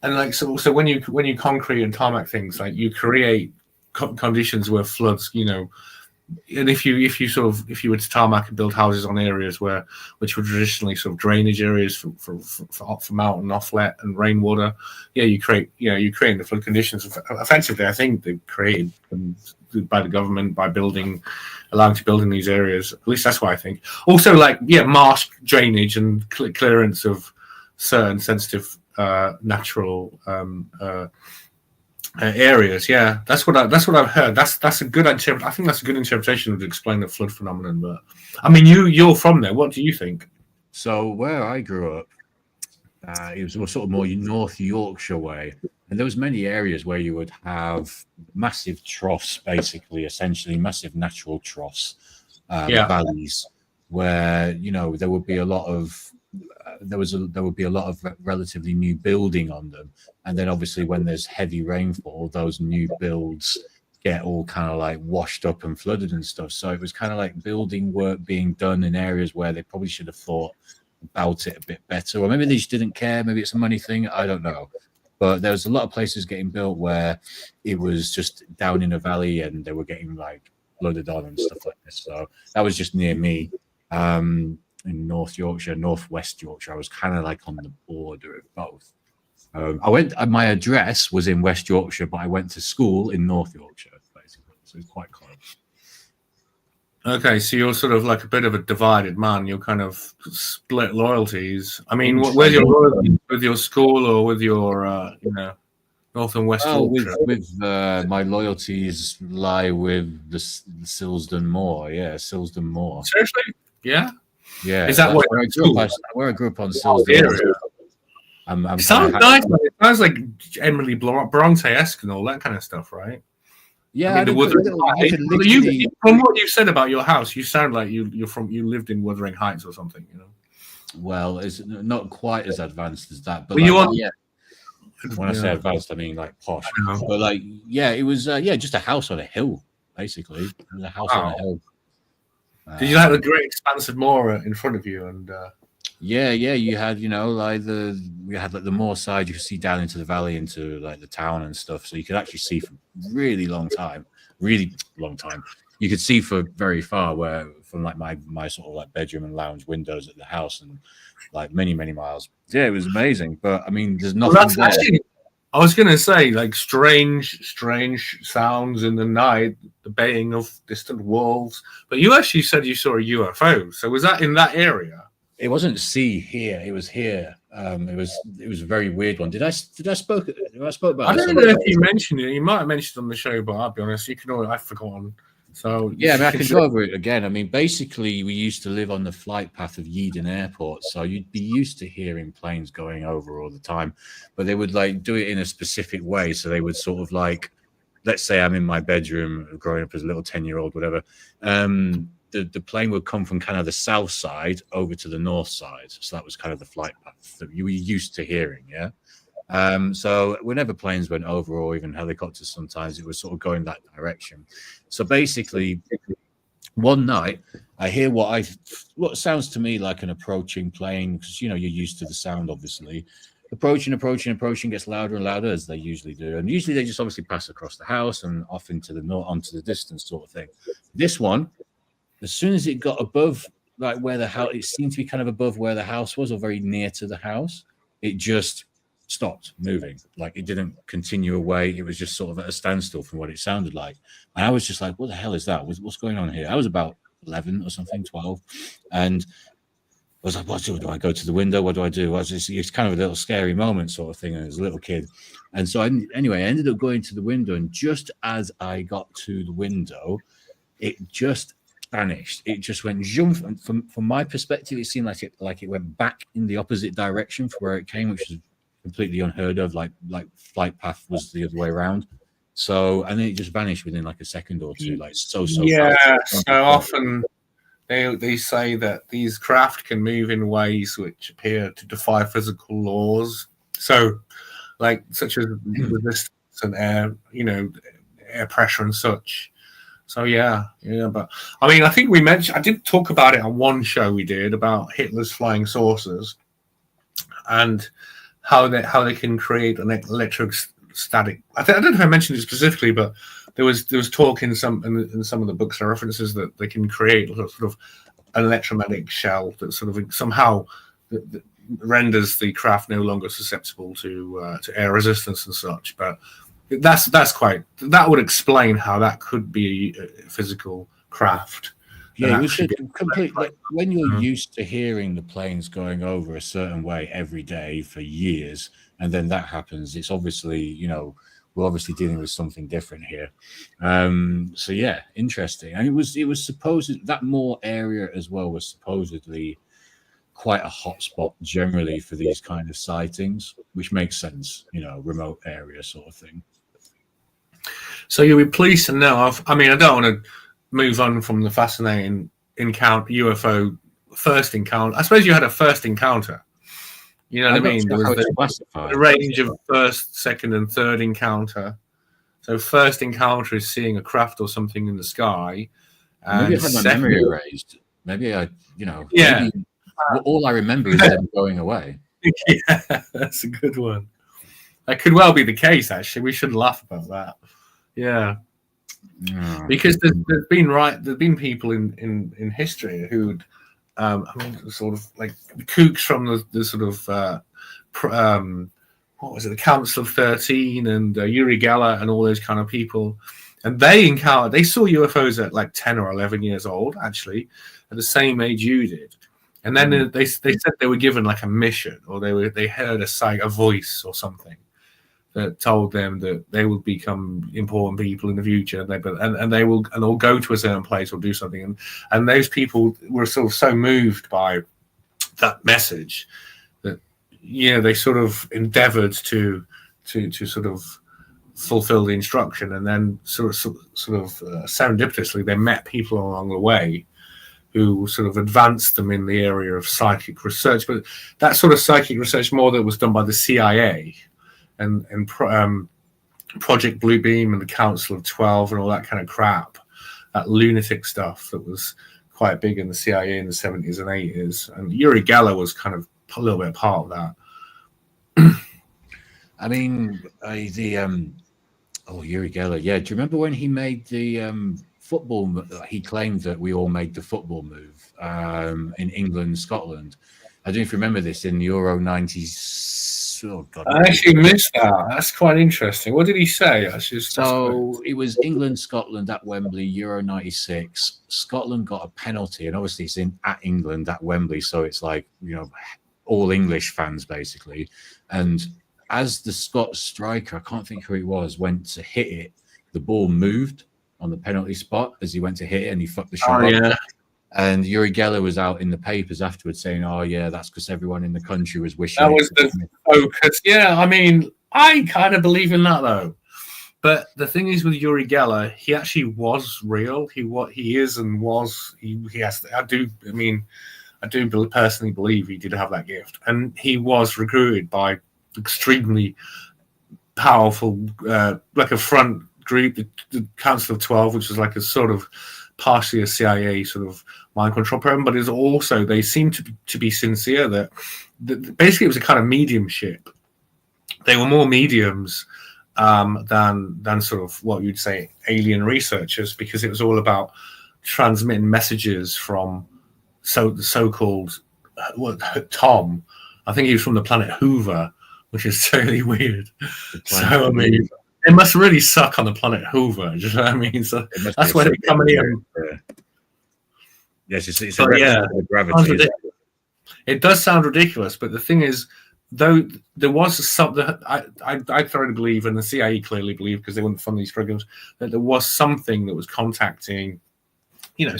And like so when you concrete and tarmac things, like you create conditions where floods, and if you were to tarmac and build houses on areas which were traditionally sort of drainage areas for mountain offlet and rainwater, you create the flood conditions. Effectively, I think they created them by the government by allowing to build in these areas. At least that's what I think. Also, like marsh drainage and clearance of certain sensitive natural areas. Yeah, that's what I've heard. That's a good I think that's a good interpretation to explain the flood phenomenon. But I mean, you're from there. What do you think? So where I grew up, it was sort of more North Yorkshire way, and there was many areas where you would have massive troughs, essentially massive natural troughs, valleys, where there would be a lot of there would be a lot of relatively new building on them, and then obviously when there's heavy rainfall, those new builds get all kind of like washed up and flooded and stuff. So it was kind of like building work being done in areas where they probably should have thought about it a bit better, or maybe they just didn't care. Maybe it's a money thing. I don't know. But there was a lot of places getting built where it was just down in a valley and they were getting like flooded on and stuff like this. So that was just near me. In North Yorkshire, Northwest Yorkshire. I was kind of like on the border of both. My address was in West Yorkshire, but I went to school in North Yorkshire, basically. So it's quite close. Okay, so you're sort of like a bit of a divided man. You're kind of split loyalties. I mean, where's your loyalty with your school or with your, North and West Yorkshire? With my loyalties lie with the Silsden Moor. Yeah, Silsden Moor. Seriously? Yeah. Yeah, is that where I grew up on Silsden? It sounds nice. It sounds like Emily Bronte-esque and all that kind of stuff, right? Yeah, I mean, from what you said about your house, you sound like you lived in Wuthering Heights or something, Well, it's not quite as advanced as that, but when I say advanced, I mean like posh. But like, it was just a house on a hill, basically. It was a house on a hill. Did you have the great expanse of moor in front of you? And yeah, you had, like we had like the moor side, you could see down into the valley, into like the town and stuff. So you could actually see for really long time. You could see for very far, where from like my sort of like bedroom and lounge windows at the house, and like many miles. Yeah, it was amazing. But I mean, there's nothing. Well, that's actually, I was going to say, like strange sounds in the night, the baying of distant wolves. But you actually said you saw a UFO. So was that in that area? It wasn't here. It was here. It was a very weird one. Did I spoke about? I don't know if you mentioned it. You might have mentioned it on the show, but I'll be honest, I've forgotten. So yeah, I mean, I can go over it again. I mean, basically, we used to live on the flight path of Yeadon Airport, so you'd be used to hearing planes going over all the time, but they would like do it in a specific way. So they would sort of like, let's say I'm in my bedroom, growing up as a little 10-year-old, whatever. The plane would come from kind of the south side over to the north side, so that was kind of the flight path that you were used to hearing. Yeah. So whenever planes went over, or even helicopters, sometimes it was sort of going that direction. So basically, one night I hear what sounds to me like an approaching plane, because you're used to the sound, obviously. Approaching, gets louder and louder, as they usually do, and usually they just obviously pass across the house and off into the north, onto the distance, sort of thing. This one, as soon as it got above like where the house, it seemed to be kind of above where the house was, or very near to the house, it just stopped moving. Like it didn't continue away. It was just sort of at a standstill from what it sounded like. And I was just like, what the hell is that? What's going on here? I was about 11 or something, 12. And I was like, what do I go to the window? What do I do? It's kind of a little scary moment sort of thing. And as a little kid. And so anyway, I ended up going to the window. And just as I got to the window, it just vanished. It just went jump. And from my perspective, it seemed like it went back in the opposite direction from where it came, which is completely unheard of. Like flight path was the other way around. So, and then it just vanished within like a second or two. Like so yeah, fast. so often they say that these craft can move in ways which appear to defy physical laws. So, like such as resistance and air, air pressure and such. So yeah. But I mean, I think I did talk about it on one show we did about Hitler's flying saucers and how they can create an electrostatic. I don't know if I mentioned it specifically, but there was talk in some of the books and references that they can create sort of an electromagnetic shell that sort of somehow that renders the craft no longer susceptible to air resistance and such. But that would explain how that could be a physical craft. Yeah, it was complete. Like, when you're used to hearing the planes going over a certain way every day for years, and then that happens, it's obviously, we're obviously dealing with something different here. So yeah, interesting. And it was supposed that Moor area as well was supposedly quite a hot spot generally for these kind of sightings, which makes sense, remote area sort of thing. So you'll be pleased to know. I don't want to move on from the fascinating UFO first encounter. I suppose you had a first encounter. You know what I mean? There was the range of first, second, and third encounter. So first encounter is seeing a craft or something in the sky. Maybe I had my memory erased. Maybe maybe all I remember is them going away. Yeah, that's a good one. That could well be the case, actually. We should laugh about that. Yeah. Because there's been people in history who'd sort of like the kooks from the sort of what was it, the Council of 13 and Uri Geller and all those kind of people, and they saw UFOs at like 10 or 11 years old, actually at the same age you did, and then they said they were given like a mission, or they heard a voice or something that told them that they would become important people in the future, and they'll go to a certain place or do something, and those people were sort of so moved by that message that they sort of endeavored to sort of fulfill the instruction, and then sort of serendipitously they met people along the way who sort of advanced them in the area of psychic research, but that sort of psychic research more that was done by the CIA. And Project Bluebeam and the Council of 12 and all that kind of crap, that lunatic stuff that was quite big in the CIA in the 70s and 80s, and Uri Geller was kind of a little bit part of that. I mean, Uri Geller. Yeah, do you remember when he made the football? He claimed that we all made the football move in England, Scotland. I don't know if you remember this in Euro 90s. Oh God! I actually missed that. That's quite interesting. What did he say? So it was England, Scotland at Wembley, Euro 96. Scotland got a penalty, and obviously it's at England at Wembley, so it's like, all English fans basically. And as the Scots striker, I can't think who it was, went to hit it, the ball moved on the penalty spot as he went to hit it, and he fucked the shot up. Yeah. And Uri Geller was out in the papers afterwards saying, "Oh yeah, that's because everyone in the country was wishing." That was the focus. Yeah, I mean, I kind of believe in that though. But the thing is with Uri Geller, he actually was real. What he is and was. He has. I do personally believe he did have that gift, and he was recruited by extremely powerful, like a front group, the Council of 12, which was like a sort of partially a CIA sort of mind control program, but it's also, they seem to be sincere that basically it was a kind of mediumship. They were more mediums than sort of what you'd say alien researchers, because it was all about transmitting messages from the so-called Tom. I think he was from the planet Hoover, which is totally weird. So I mean, it must really suck on the planet Hoover. Do you know what I mean? So that's where they're coming in. Yes, it's gravity. It does sound ridiculous, but the thing is, though there was something, I thoroughly believe, and the CIA clearly believe, because they wouldn't fund these programs, that there was something that was contacting, Uri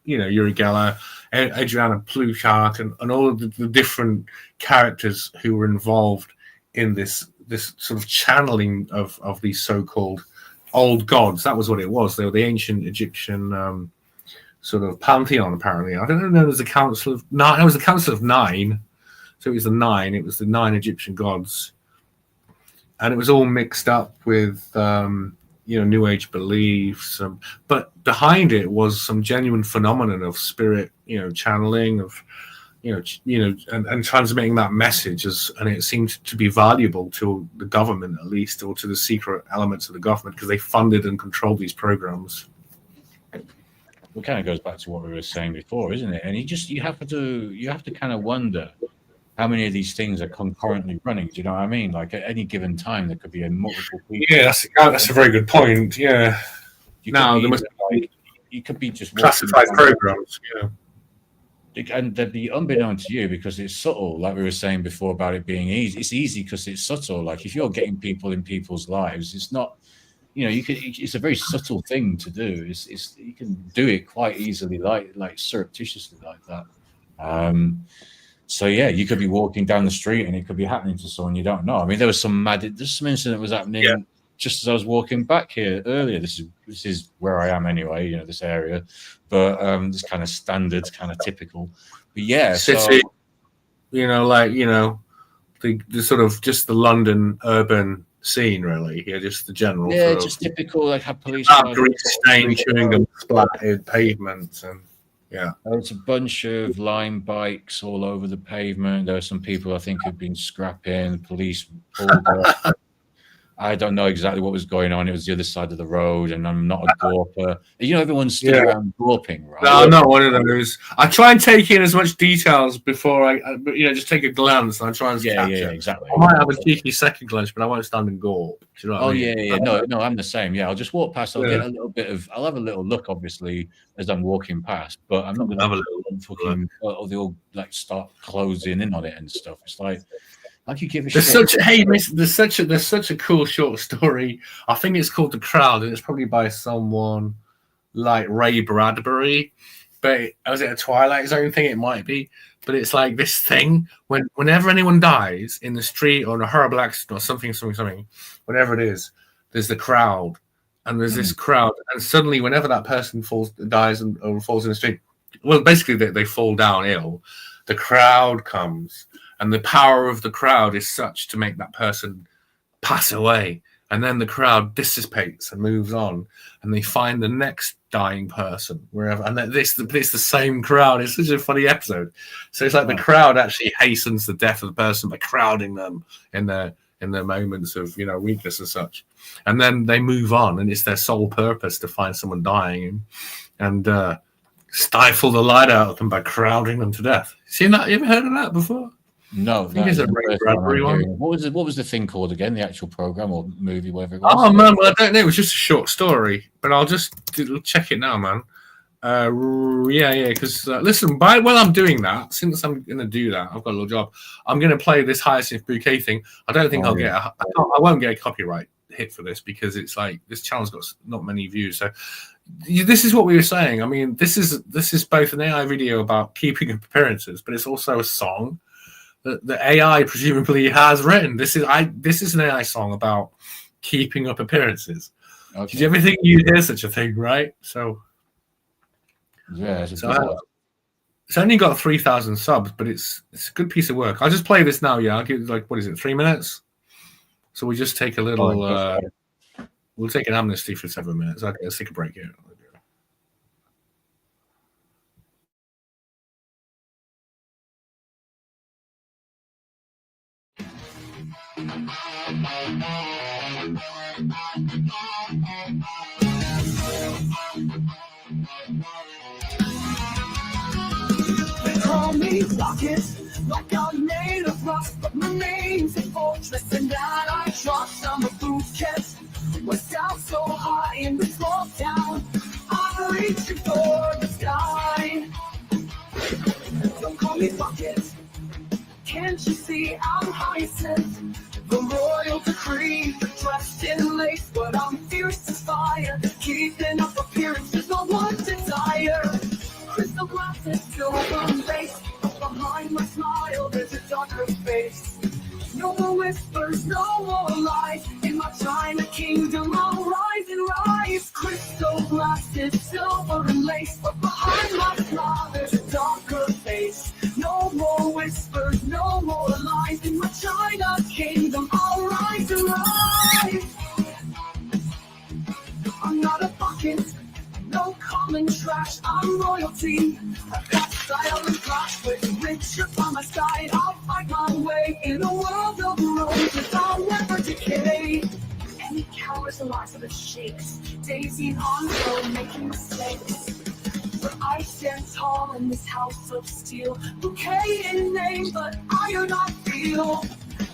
Geller, Adriana Pluchart, and all of the different characters who were involved in this sort of channeling of these so-called old gods. That was what it was. They were the ancient Egyptian sort of pantheon, apparently. I don't know. It was the Council of Nine. It was the Council of Nine. So it was the nine. It was the 9 Egyptian gods, and it was all mixed up with New Age beliefs. But behind it was some genuine phenomenon of spirit, channeling of, and transmitting that message, and it seemed to be valuable to the government, at least, or to the secret elements of the government, because they funded and controlled these programs. It kind of goes back to what we were saying before, isn't it? And you have to kind of wonder how many of these things are concurrently running. Do you know what I mean? Like at any given time, there could be a multiple people. Yeah, that's a very good point. Yeah. You could be just classified programs. Yeah. And they'd be unbeknown to you, because it's subtle, like we were saying before about it being easy. It's easy because it's subtle. Like if you're getting people in people's lives, it's not, it's a very subtle thing to do. It's you can do it quite easily, like surreptitiously like that. So yeah, you could be walking down the street and it could be happening to someone you don't know. I mean, there's some incident that was happening just as I was walking back here earlier. This is where I am anyway, this area, but this kind of standard, kind of typical. But yeah, city, the sort of just the London urban scene, really. Yeah, just the general. Yeah, just typical, like have police. Grease stain, chewing gum splattered pavements, and yeah, there was a bunch of Lime bikes all over the pavement. There were some people I think who'd been scrapping. Police pulled up. I don't know exactly what was going on. It was the other side of the road, and I'm not a gorper. Everyone stood around gorping, right? No, I'm not one of those. I try and take in as much details before I just take a glance, and I try and capture. Exactly. I might have a cheeky second glance, but I won't stand and gorp. Do you know what I mean? Yeah. No, I'm the same. Yeah, I'll just walk past. I'll get a little bit of. I'll have a little look, obviously, as I'm walking past, but I'm not going to have a little fucking. Or they'll start closing in on it and stuff. It's like you give a shit. There's such a cool short story. I think it's called The Crowd, and it's probably by someone like Ray Bradbury. But is it a Twilight Zone thing? It might be. But it's like this thing whenever anyone dies in the street or in a horrible accident or something, whatever it is, there's the crowd, and there's this crowd, and suddenly whenever that person dies or falls in the street, well, basically they fall down ill. The crowd comes. And the power of the crowd is such to make that person pass away. and then the crowd dissipates and moves on, and they find the next dying person wherever, and it's the same crowd. It's such a funny episode. So it's like the crowd actually hastens the death of the person by crowding them in their moments of weakness and such, and then they move on, and it's their sole purpose to find someone dying and stifle the light out of them by crowding them to death. Seen that? You ever heard of that before? No, I think it's a Ray Bradbury one. What was the thing called again? The actual program or movie, whatever it was? Oh man, well, I don't know. It was just a short story, but I'll just check it now, man. Because listen, while I'm doing that, since I'm going to do that, I've got a little job. I'm going to play this Hyacinth Bouquet thing. I don't think I won't get a copyright hit for this because it's like this channel's got not many views. So this is what we were saying. I mean, this is both an AI video about keeping up appearances, but it's also a song that the AI presumably has written. This is an AI song about keeping up appearances. Okay. Did you ever think you'd hear such a thing, right? So yeah, it's only got 3,000 subs, but it's a good piece of work. I'll just play this now. Yeah, I'll give what is it, 3 minutes? So we just take a little. We'll take an amnesty for 7 minutes. Okay, let's take a break here. They call me Rocket, like I'm made of rust, but my name's a fortress and that I trust. I'm a bouquet, what's out so high in the small town. I'm reaching for the sky. Don't call me Rocket, can't you see I'm Hyacinth? The royal decree, dressed in lace, but I'm fierce as fire. Keeping up appearances, no one desire. Crystal glasses, silver lace, but behind my smile there's a darker face. No more whispers, no more lies. In my China kingdom I'll rise and rise. Crystal glasses, silver and lace, but behind my smile there's a darker face. No more whispers, no more lies. In my China kingdom I'll rise and rise. I'm not a bucket, no common trash, I'm royalty. I've got style and class with richer by my side. I'll fight my way in a world of roses. I'll never decay. Any cowards and lies of the shakes. Daisy on the road making mistakes. But I stand tall in this house of steel. Bouquet in name, but iron I feel.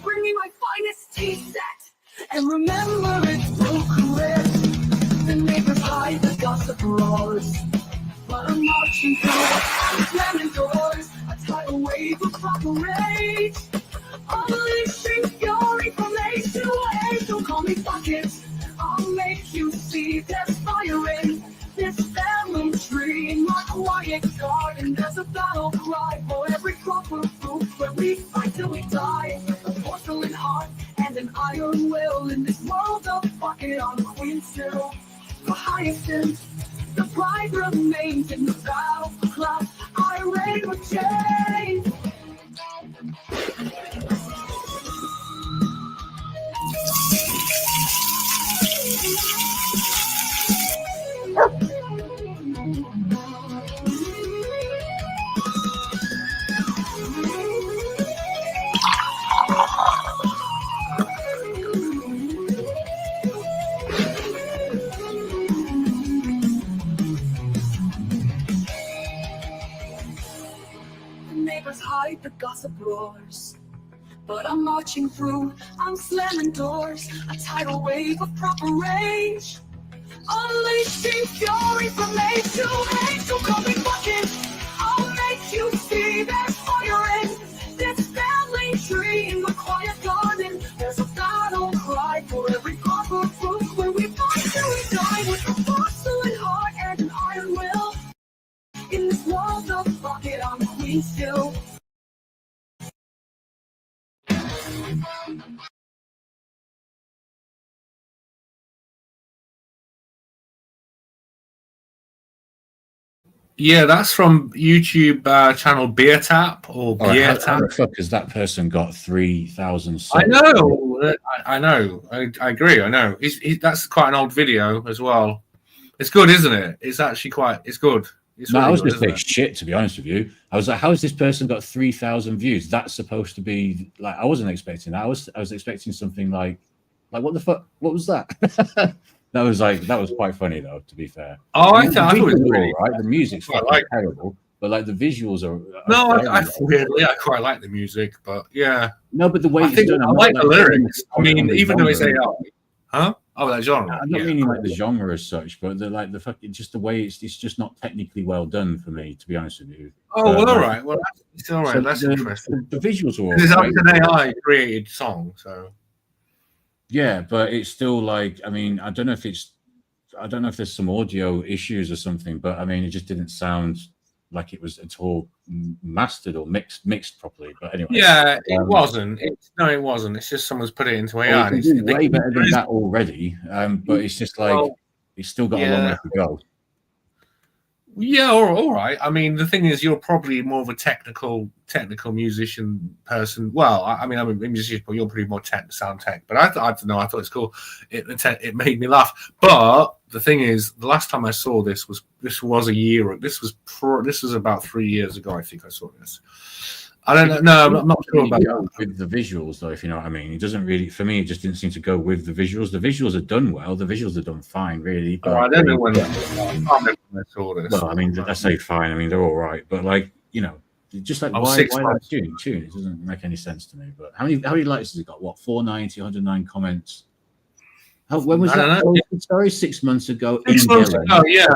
Bring me my finest tea set, and remember it's broken red. The neighbors hide the gossip roars, but I'm marching through, I'm slamming doors. A tidal wave of proper rage, unleashing fury from age to age. Don't call me bucket, I'll make you see there's fire in this family tree. In my quiet garden there's a battle cry for every crop of fruit where we fight till we die. A porcelain heart and an iron will in this world of bucket. I'm queen still. For Hyacinth, the pride remains in the battle for class. I reign with change. Hide the gossip roars, but I'm marching through, I'm slamming doors. A tidal wave of proper rage, unleashing fury from age to age. Don't call me bucket, I'll make you see there's fire in this family tree. In the quiet garden there's a battle cry for every crop of fruit where we fight till we die. With a porcelain heart and an iron will, in this world of bucket I'm queen still. Yeah, that's from YouTube channel Beer Tap or All right, Beer how Tap. the fuck has that person got 3,000 I subs? know, I know, I agree. I know. That's quite an old video as well. It's good, isn't it? It's actually quite. It's good. It's No, I really was good, going to isn't say it? shit, to be honest with you. I was like, how has this person got 3,000 views? That's supposed to be like, I wasn't expecting that. I was expecting something like what the fuck? What was that? That was quite funny though, to be fair. Oh, I mean, the I thought it was visuals are really. all right. The music's quite fucking like it. terrible, but like the visuals are No, fairly weirdly, I quite like the music, but yeah, no, but the way I it's think done, I I'm not like the saying lyrics. I on mean, the even though it's genre. AI, huh? Oh, that genre. I'm not Yeah, meaning like the cool. genre as such, but the fucking just the way it's just not technically well done for me, to be honest with you. Oh, well, all Like, right. Well, it's all right. so That's interesting. the visuals are all Because right. it's an AI created song, so Yeah, but it's still like, I mean, I don't know if there's some audio issues or something, but I mean, it just didn't sound like it was at all mastered or mixed properly. But anyway, yeah, it Um, wasn't. No, it wasn't. It's just someone's put it into well, AI. we And can it's, do way better than that already. But it's just like Well, it's still got a long way yeah. to go. Yeah, all right. I mean, the thing is, you're probably more of a technical musician person. Well, I mean, I'm a musician, but you're pretty more sound tech. But I don't know. I thought it's cool. It made me laugh. But the thing is, the last time I saw this was a year. This was about 3 years ago. I think I saw this. I don't know. No, I'm not sure about that. With the visuals, though, if you know what I mean. It doesn't really, for me, it just didn't seem to go with the visuals. The visuals are done well. The visuals are done fine, really. Oh, I don't know when I saw this. Well, I mean, I say fine. I mean, they're all right, but like, you know, just like Oh, why 6 that months. tune? It doesn't make any sense to me. But how many likes has it got? What, 490, 109 comments? When was I don't that? know. Oh, sorry, 6 months ago. 6 in months Dylan. ago, yeah.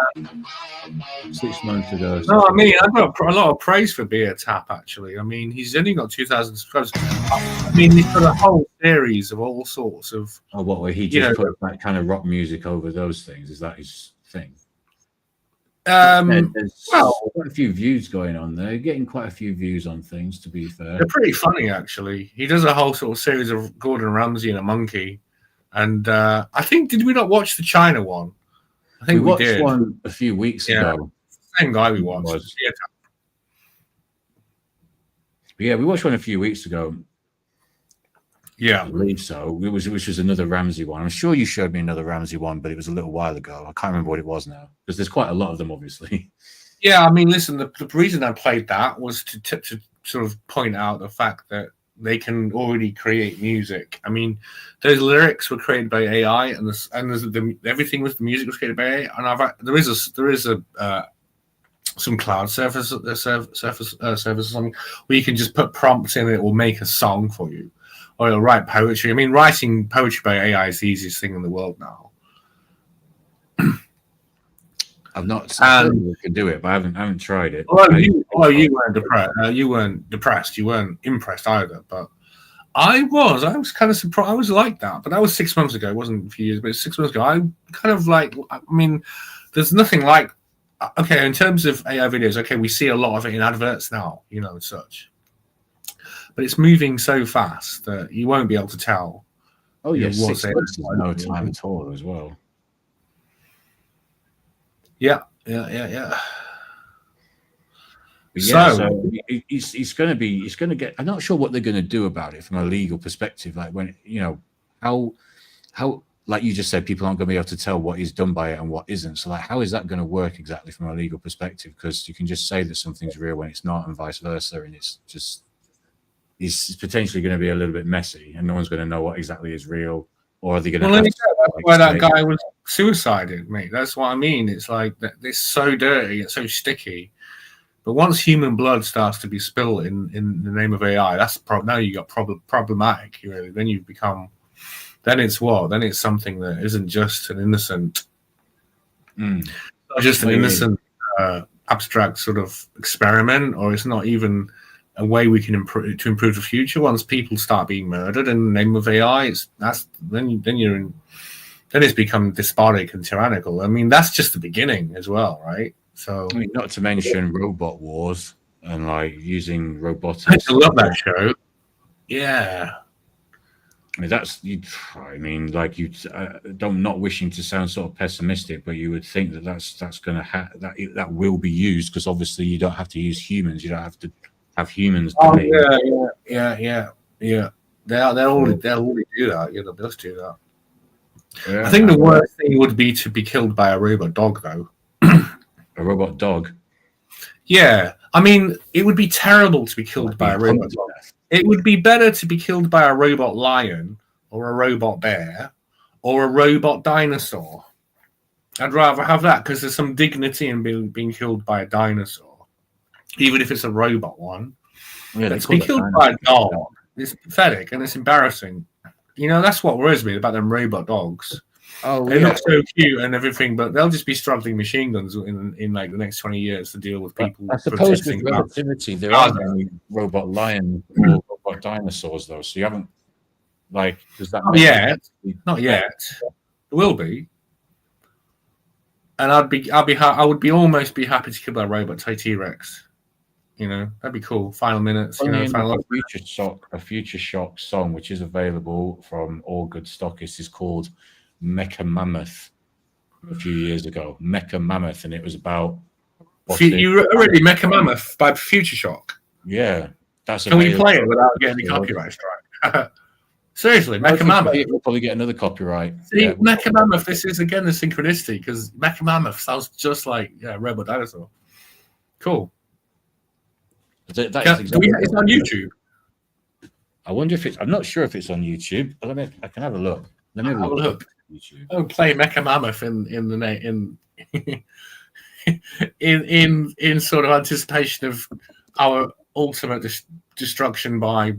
6 months ago. No, I mean, I've got a lot of praise for Beer Tap, actually. I mean, he's only got 2,000 subscribers. I mean, he's got a whole series of all sorts of. Oh, what? Where he You just know, put that kind of rock music over those things? Is that his thing? There's well, quite a few views going on there. Getting quite a few views on things, to be fair. they're pretty funny, actually. He does a whole sort of series of Gordon Ramsay and a monkey. And I think, did we not watch the China one? I think we watched did. one a few weeks Yeah. ago. Same guy we watched. was. Beer Tap. But yeah, we watched one a few weeks ago. I Yeah. believe so. Which was another Ramsey one. I'm sure you showed me another Ramsey one, but it was a little while ago. I can't remember what it was now because there's quite a lot of them, obviously. Yeah, I mean, listen, the reason I played that was to sort of point out the fact that they can already create music. I mean, those lyrics were created by AI, and everything with the music was created by AI. And there is some cloud service or something where you can just put prompts in, and it will make a song for you, or it'll write poetry. I mean, writing poetry by AI is the easiest thing in the world now. I've not you could do it, but I haven't tried it. You weren't depressed. You weren't depressed. You weren't impressed either. But I was kind of surprised. I was like that, but that was 6 months ago. It wasn't a few years, but 6 months ago. I kind of like. I mean, there's nothing like. Okay, in terms of AI videos, okay, we see a lot of it in adverts now, you know, and such. But it's moving so fast that you won't be able to tell. Oh yeah, It 6 was months is no time at all as well. Yeah. But yeah, So- so it's going to get. I'm not sure what they're going to do about it from a legal perspective. Like when how like you just said, people aren't going to be able to tell what is done by it and what isn't. So like, how is that going to work exactly from a legal perspective? Because you can just say that something's real when it's not, and vice versa, and it's potentially going to be a little bit messy, and no one's going to know what exactly is real, or are they going to? Well, that's why that guy was suicided, mate. That's what I mean. It's like it's so dirty, it's so sticky. But once human blood starts to be spilled in the name of AI, that's now you got problematic. Really, then you become. Then it's what? Then it's something that isn't just an innocent, not just an innocent abstract sort of experiment, or it's not even a way we can improve the future. Once people start being murdered in the name of AI, then it's become despotic and tyrannical. I mean, that's just the beginning as well, right? So, I mean, not to mention robot wars and like using robotics. I love that show. Yeah. I mean, that's you. I mean, like you. Don't not wishing to sound sort of pessimistic, but you would think that that's going to that will be used because obviously you don't have to use humans. You don't have to have humans. Oh die. yeah. They'll already do that. Yeah, they'll just do that. Yeah. I think the worst thing would be to be killed by a robot dog, though. A robot dog. Yeah, I mean, it would be terrible to be killed by a robot dog. It would be better to be killed by a robot lion or a robot bear or a robot dinosaur. I'd rather have that because there's some dignity in being killed by a dinosaur, even if it's a robot one. Yeah, But to be killed by a dog is pathetic and it's embarrassing. You know, that's what worries me about them robot dogs. Oh, They look so cute and everything, but they'll just be struggling machine guns in like the next 20 years to deal with people. I suppose with protesting about- relativity, there aren't any robot lion or robot dinosaurs, though. So you haven't, like, does that? Not yet. Not yet. It will be. And I would almost be happy to kill that robot T-Rex. You know, that'd be cool. Final minutes. You know, A Future Shock song, which is available from all good stockists, is called Mecha Mammoth. A few years ago, Mecha Mammoth, and it was about. You already Mecha Mammoth by Future Shock. Yeah, that's. Can we play it without getting a copyright strike? Seriously, Mecha Mammoth. We'll probably get another copyright. See, Yeah, Mecha Mammoth. This is again the synchronicity because Mecha Mammoth sounds just like Robot Dinosaur. Cool. that is exactly It's on YouTube. I wonder if it's. I'm not sure if it's on YouTube. But I can have a look. Let me have a look. YouTube. Oh, play Mecha Mammoth in sort of anticipation of our ultimate destruction by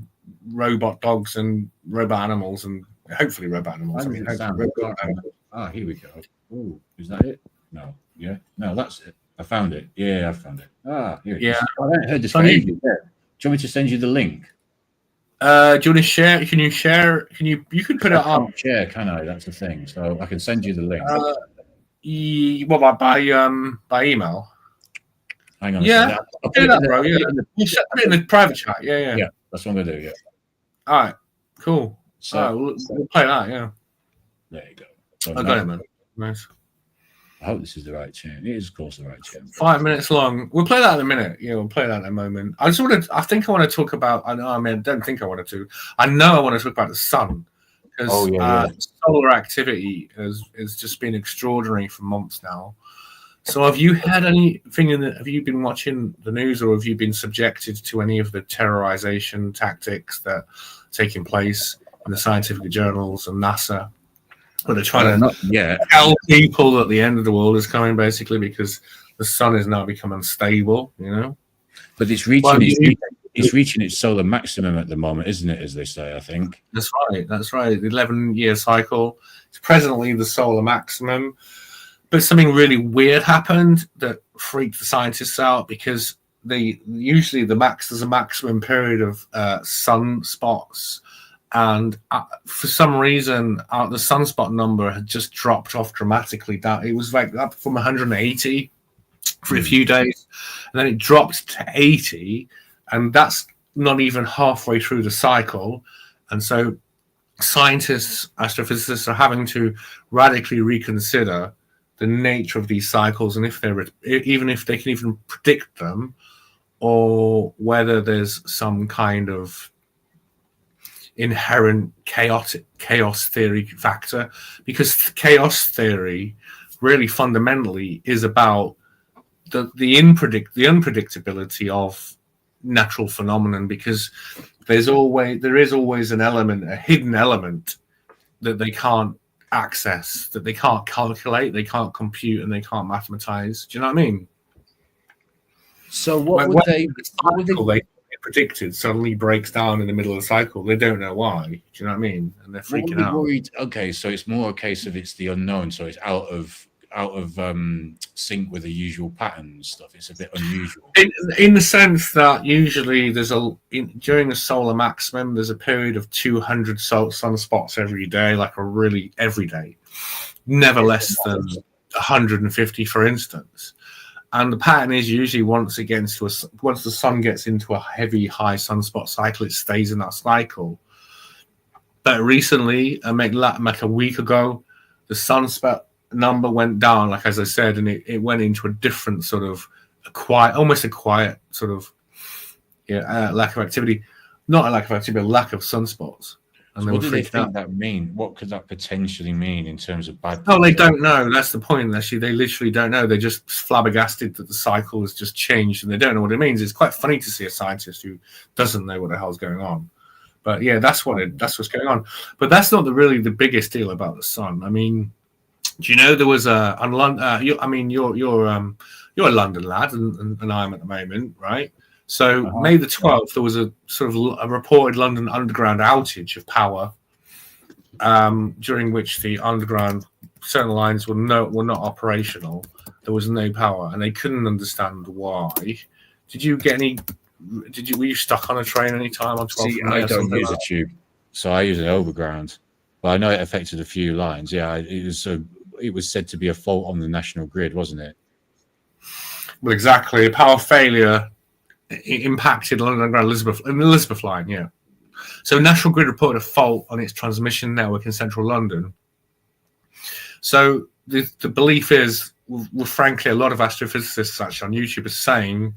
robot dogs and robot animals and hopefully robot animals. Here we go. Oh, is that it? No. Yeah. No, that's it. I found it. Yeah, I found it. Here it is. I haven't heard this for ages. Do you want me to send you the link? Do you want to share? Can you share? You could put it on. Share, can I? That's the thing. So I can send you the link. What by email? Hang on. Yeah, I'll do that, bro. Yeah, you set it in the private chat. Yeah. That's what I'm gonna do. Yeah. All right. Cool. So we'll play that. Yeah. There you go. So I got it, man. Nice. I hope this is the right tune. It is, of course, the right tune. 5 minutes long. We'll play that in a minute. Yeah, we'll play that in a moment. I think I want to talk about. I don't think I wanted to. I know I want to talk about the sun because solar activity has just been extraordinary for months now. So, have you had anything have you been watching the news, or have you been subjected to any of the terrorization tactics that are taking place in the scientific journals and NASA? But they're trying to tell people that the end of the world is coming, basically, because the sun is now becoming unstable, you know? But it's reaching its solar maximum at the moment, isn't it, as they say, I think? That's right. The 11-year cycle. It's presently the solar maximum. But something really weird happened that freaked the scientists out because there's a maximum period of sunspots. And for some reason, the sunspot number had just dropped off dramatically. Down, it was like up from 180 for a few days, and then it dropped to 80, and that's not even halfway through the cycle. And so, scientists, astrophysicists, are having to radically reconsider the nature of these cycles, and if they can even predict them, or whether there's some kind of inherent chaos theory factor, because chaos theory really fundamentally is about the unpredictability of natural phenomenon, because there is always a hidden element that they can't access, that they can't calculate, they can't compute, and they can't mathematize. Do you know what I mean? So what would they predicted suddenly breaks down in the middle of the cycle? They don't know why. Do you know what I mean? And they're freaking out. Worried? Okay, so it's more a case of it's the unknown, so it's out of sync with the usual pattern and stuff. It's a bit unusual in the sense that usually during the solar maximum there's a period of 200 sunspots every day, every day, never less than 150, for instance. And the pattern is usually once the sun gets into a heavy high sunspot cycle, it stays in that cycle. But recently, like a week ago, the sunspot number went down, like as I said, and it went into a different sort of almost a quiet sort of lack of activity. Not a lack of activity, but a lack of sunspots. And So they what were do they freaked think out. that mean? What could that potentially mean in terms of bad? Oh, they don't know. That's the point. Actually, they literally don't know. They're just flabbergasted that the cycle has just changed, and they don't know what it means. It's quite funny to see a scientist who doesn't know what the hell's going on. But yeah, that's what's going on. But that's not really the biggest deal about the sun. I mean, do you know there was a on London? You're a London lad, and I'm at the moment, right? So May the 12th, there was a sort of a reported London Underground outage of power, during which the underground certain lines were not operational. There was no power, and they couldn't understand why. Did you get any? Were you stuck on a train any time on 12th? See, I don't use a tube, so I use an overground. But I know it affected a few lines. Yeah, it was said to be a fault on the national grid, wasn't it? Well, exactly. A power failure impacted London Underground Elizabeth line. Yeah. So National Grid reported a fault on its transmission network in central London. So the belief is, well, frankly, a lot of astrophysicists actually on YouTube are saying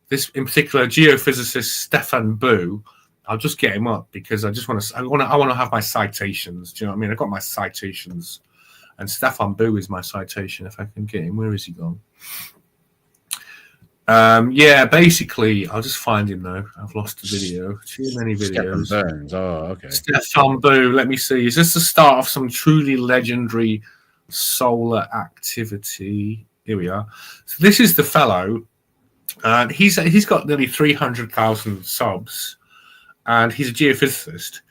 this. In particular, geophysicist Stefan Bu. I'll just get him up because I want to have my citations. Do you know what I mean? I've got my citations, and Stefan Bu is my citation. If I can get him, where is he gone? Yeah, basically, I'll just find him though. I've lost the video. Too many videos. Stefan Burns. Oh, okay. Stefan Bu. Let me see. Is this the start of some truly legendary solar activity? Here we are. So this is the fellow. He's got nearly 300,000 subs, and he's a geophysicist.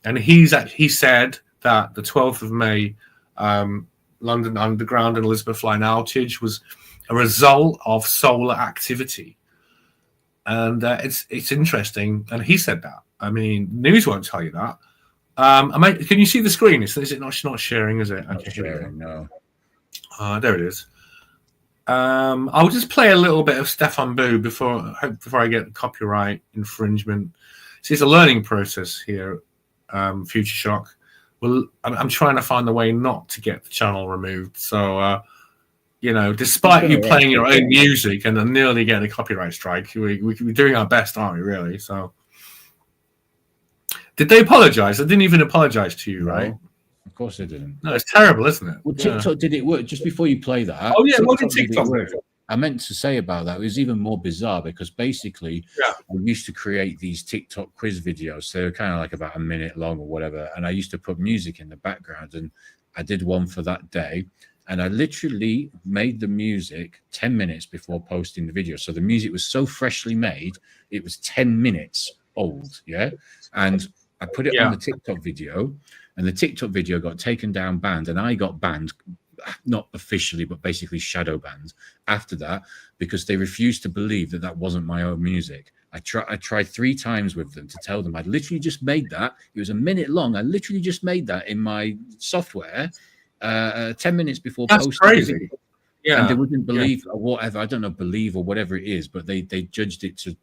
And he said that the 12th of May, London Underground and Elizabeth line outage was a result of solar activity, and it's interesting. And he said that. I mean, news won't tell you that. Can you see the screen? Is it not sharing? Is it? Not sharing, no. There it is. I'll just play a little bit of Stefan Bu before I get copyright infringement. See, it's a learning process here. Future Shock. Well, I'm trying to find a way not to get the channel removed. So. Despite you playing your own music and then nearly getting a copyright strike, we're doing our best, aren't we, really? So, did they apologize? They didn't even apologize to you, right? Of course they didn't. No, it's terrible, isn't it? Well, TikTok, did it work? Just before you play that. Oh, yeah, what did TikTok do? I meant to say about that, it was even more bizarre because basically we used to create these TikTok quiz videos. So they were kind of like about a minute long or whatever. And I used to put music in the background, and I did one for that day. And I literally made the music 10 minutes before posting the video. So the music was so freshly made, it was 10 minutes old. Yeah. And I put it on the TikTok video, and the TikTok video got taken down, banned, and I got banned, not officially, but basically shadow banned after that, because they refused to believe that that wasn't my own music. I tried 3 times with them to tell them I'd literally just made that. It was a minute long. I literally just made that in my software 10 minutes before posting. That's crazy. Yeah. And they wouldn't believe or whatever. I don't know, believe or whatever it is, but they judged it to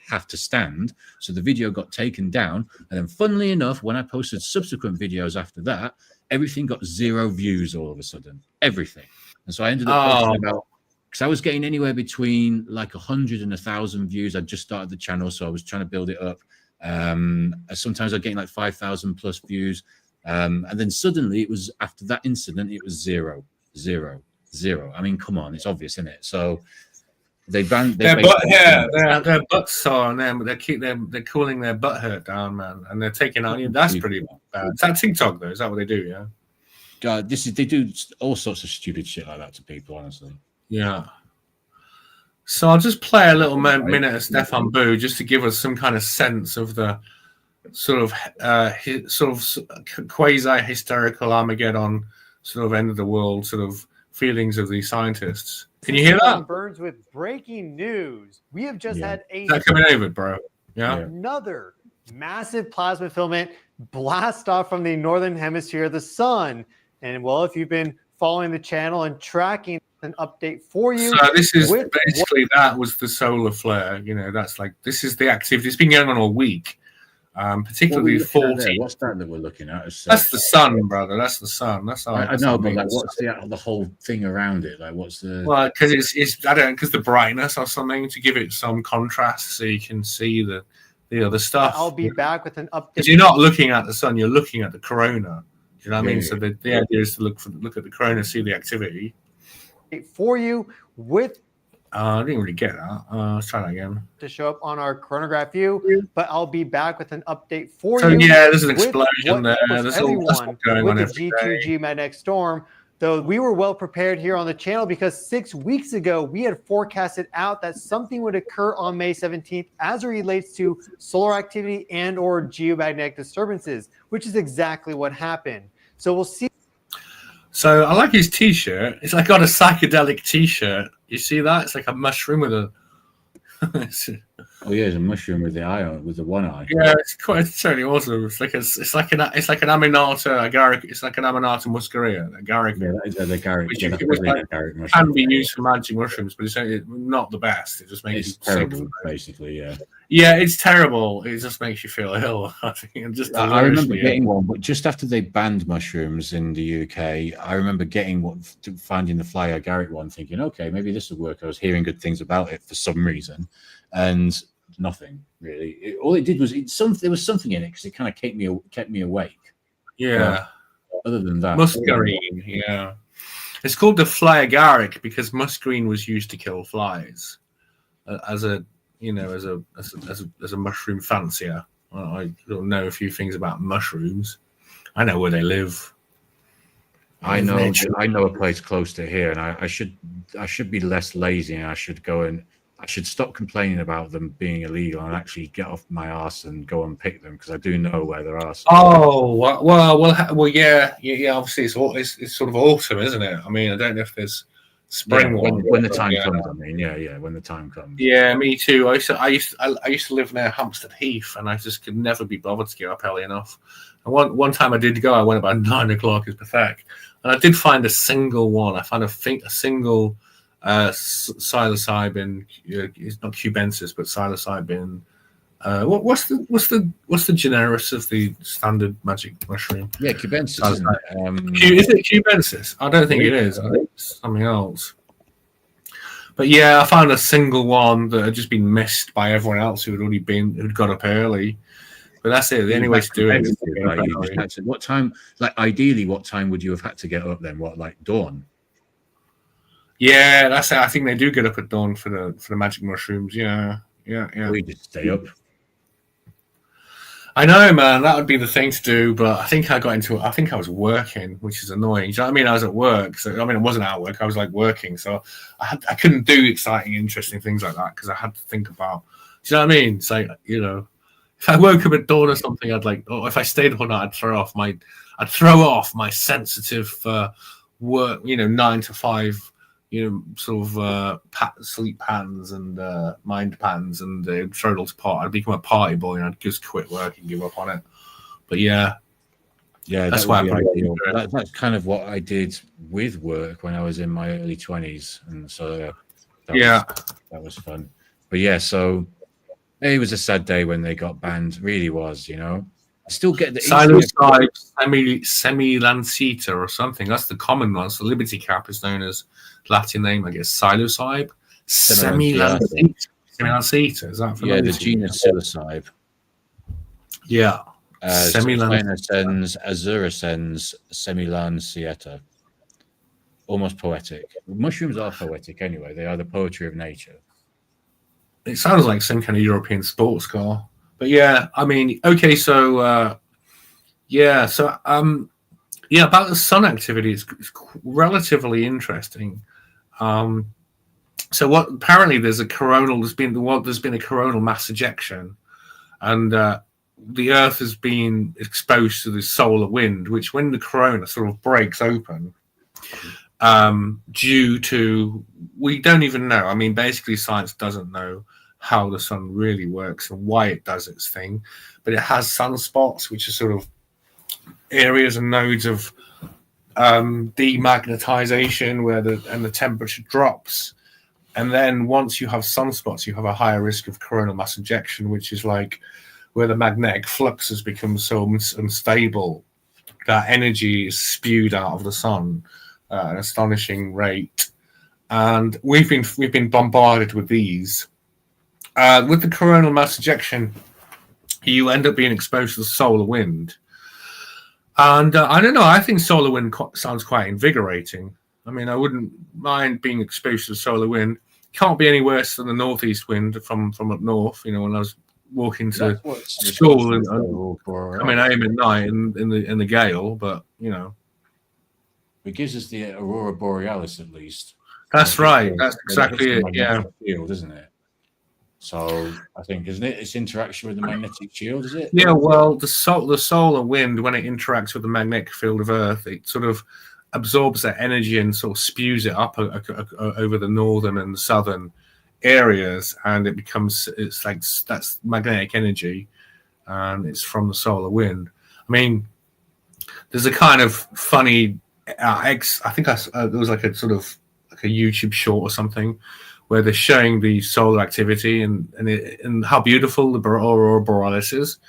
have to stand. So the video got taken down. And then funnily enough, when I posted subsequent videos after that, everything got 0 views all of a sudden. Everything. And so I ended up posting about, because I was getting anywhere between like 100 and 1,000 views. I just started the channel, so I was trying to build it up. Sometimes I was getting like 5,000 plus views. And then suddenly it was, after that incident, it was 0, 0, 0. I mean, come on, it's obvious, isn't it? So they banned their butts sore on them, but they're cooling their butt hurt down, man, and they're taking out. That's pretty bad. Is that TikTok though? Is that what they do? Yeah. God, they do all sorts of stupid shit like that to people, honestly. Yeah. So I'll just play a little minute of Stefan Bu just to give us some kind of sense of the sort of quasi hysterical Armageddon, sort of end of the world sort of feelings of these scientists. Can you hear that? Burns with breaking news. We have just had Is that coming over, bro? Yeah. Another massive plasma filament blast off from the northern hemisphere of the sun. And well, if you've been following the channel and tracking an update for you. So this is basically that was the solar flare. That's like, this is the activity. It's been going on all week. particularly 40. What's that we're looking at? That's the sun, brother. That's the sun. That's all. I know, but like, what's the whole thing around it? Like, what's the? Well, because it's I don't because the brightness or something to give it some contrast so you can see the other stuff. I'll be back with an update. Because you're not looking at the sun, you're looking at the corona. Do you know what I mean? Yeah. So the idea is to look at the corona, see the activity. For you with I didn't really get that. Let's try that again. to show up on our chronograph view, but I'll be back with an update for So you. yeah, there's an with explosion there. what There's everyone all stuff going on with every the day. G2G magnetic storm. Though we were well prepared here on the channel because 6 weeks ago we had forecasted out that something would occur on May 17th as it relates to solar activity and or geomagnetic disturbances, which is exactly what happened. So we'll see. So I like his T-shirt. It's like got a psychedelic T-shirt. You see that? It's like a mushroom with a. Oh yeah, there's a mushroom with the eye on, with the one eye. Yeah, it's totally awesome. It's like an Aminata agaric. It's like an Aminata muscaria, agaric. Yeah, that is the Garrick. Which Yeah, you that's can- probably like, the Garrick mushroom. Can be used for magic mushrooms, but it's not the best. It just makes It's you sick. terrible, basically. Yeah. Yeah, it's terrible. It just makes you feel ill. I think, and just I remember deliriously ill. getting one, but just after they banned mushrooms in the UK, I remember getting one, finding the fly agaric one, thinking, okay, maybe this will work. I was hearing good things about it for some reason, and nothing really. All it did was there was something in it because it kind of kept me awake. Yeah, Other than that, muscarine. Yeah, it's called the fly agaric because muscarine was used to kill flies as a mushroom fancier. I know a few things about mushrooms. I know where they live. I know a place close to here, and I should be less lazy, and I should stop complaining about them being illegal and actually get off my arse and go and pick them because I do know where there are. Oh well, yeah. Obviously, it's sort of autumn, isn't it? I mean, I don't know if there's spring when the time comes. I mean, yeah, when the time comes. Yeah, me too. I used to live near Hampstead Heath, and I just could never be bothered to get up early enough. And one time I did go. I went about 9 o'clock. It's pathetic. And I did find a single one. I found a single psilocybin. It's not cubensis, but psilocybin. What's the generis of the standard magic mushroom? Yeah, cubensis. Isn't it? Is it cubensis? I don't think it is. I think it's something else. But yeah, I found a single one that had just been missed by everyone else who'd got up early. But that's it. The only way to do it is to get up Like, you early. just had to, what time? Like, ideally, what time would you have had to get up then? What, like dawn? Yeah, that's it. I think they do get up at dawn for the magic mushrooms. Yeah. Or you just stay up? I know, man. That would be the thing to do, but I think I was working, which is annoying. Do you know what I mean? I was at work, so I wasn't at work. I was like working, so I couldn't do exciting, interesting things like that because I had to think about. Do you know what I mean? It's like, if I woke up at dawn or something, if I stayed up all night, I'd throw off my sensitive work, 9 to 5, sort of sleep patterns and mind patterns, and throw it all to pot. I'd become a party boy and I'd just quit work and give up on it. But yeah, that's why That's kind of what I did with work when I was in my early 20s, and so that was fun. But yeah, so it was a sad day when they got banned. Really was, I still get the psilocybe semilanceta or something. That's the common one. So Liberty Cap is known as Latin name, I guess. Psilocybe semilanceta. Is that for the genus psilocybe? Yeah. Semilancens, azuricens, semilanceta. Almost poetic. Mushrooms are poetic anyway. They are the poetry of nature. It sounds like some kind of European sports car. But yeah, I mean, okay, so about the sun activity, it's relatively interesting. So apparently there's been a coronal mass ejection, and the Earth has been exposed to the solar wind, which when the corona sort of breaks open, due to, we don't even know. I mean, basically science doesn't know how the sun really works and why it does its thing, but it has sunspots, which are sort of areas and nodes of demagnetization where the temperature drops. And then once you have sunspots, you have a higher risk of coronal mass ejection, which is like where the magnetic flux has become so unstable that energy is spewed out of the sun at an astonishing rate. And we've been bombarded with these. With the coronal mass ejection, you end up being exposed to the solar wind. And I don't know, I think solar wind sounds quite invigorating. I mean, I wouldn't mind being exposed to the solar wind. Can't be any worse than the northeast wind from up north. You know, when I was walking to school and coming home at night in the gale, but you know, it gives us the aurora borealis at least. That's right. That's exactly it. Yeah, field, isn't it? So I think, isn't it? It's interaction with the magnetic shield, is it? Yeah. Well, the solar wind, when it interacts with the magnetic field of Earth, it sort of absorbs that energy and sort of spews it up over the northern and southern areas, and it's like that's magnetic energy, and it's from the solar wind. I mean, there's a kind of funny I think there was like a sort of like a YouTube short or something where they're showing the solar activity and how beautiful the aurora borealis is,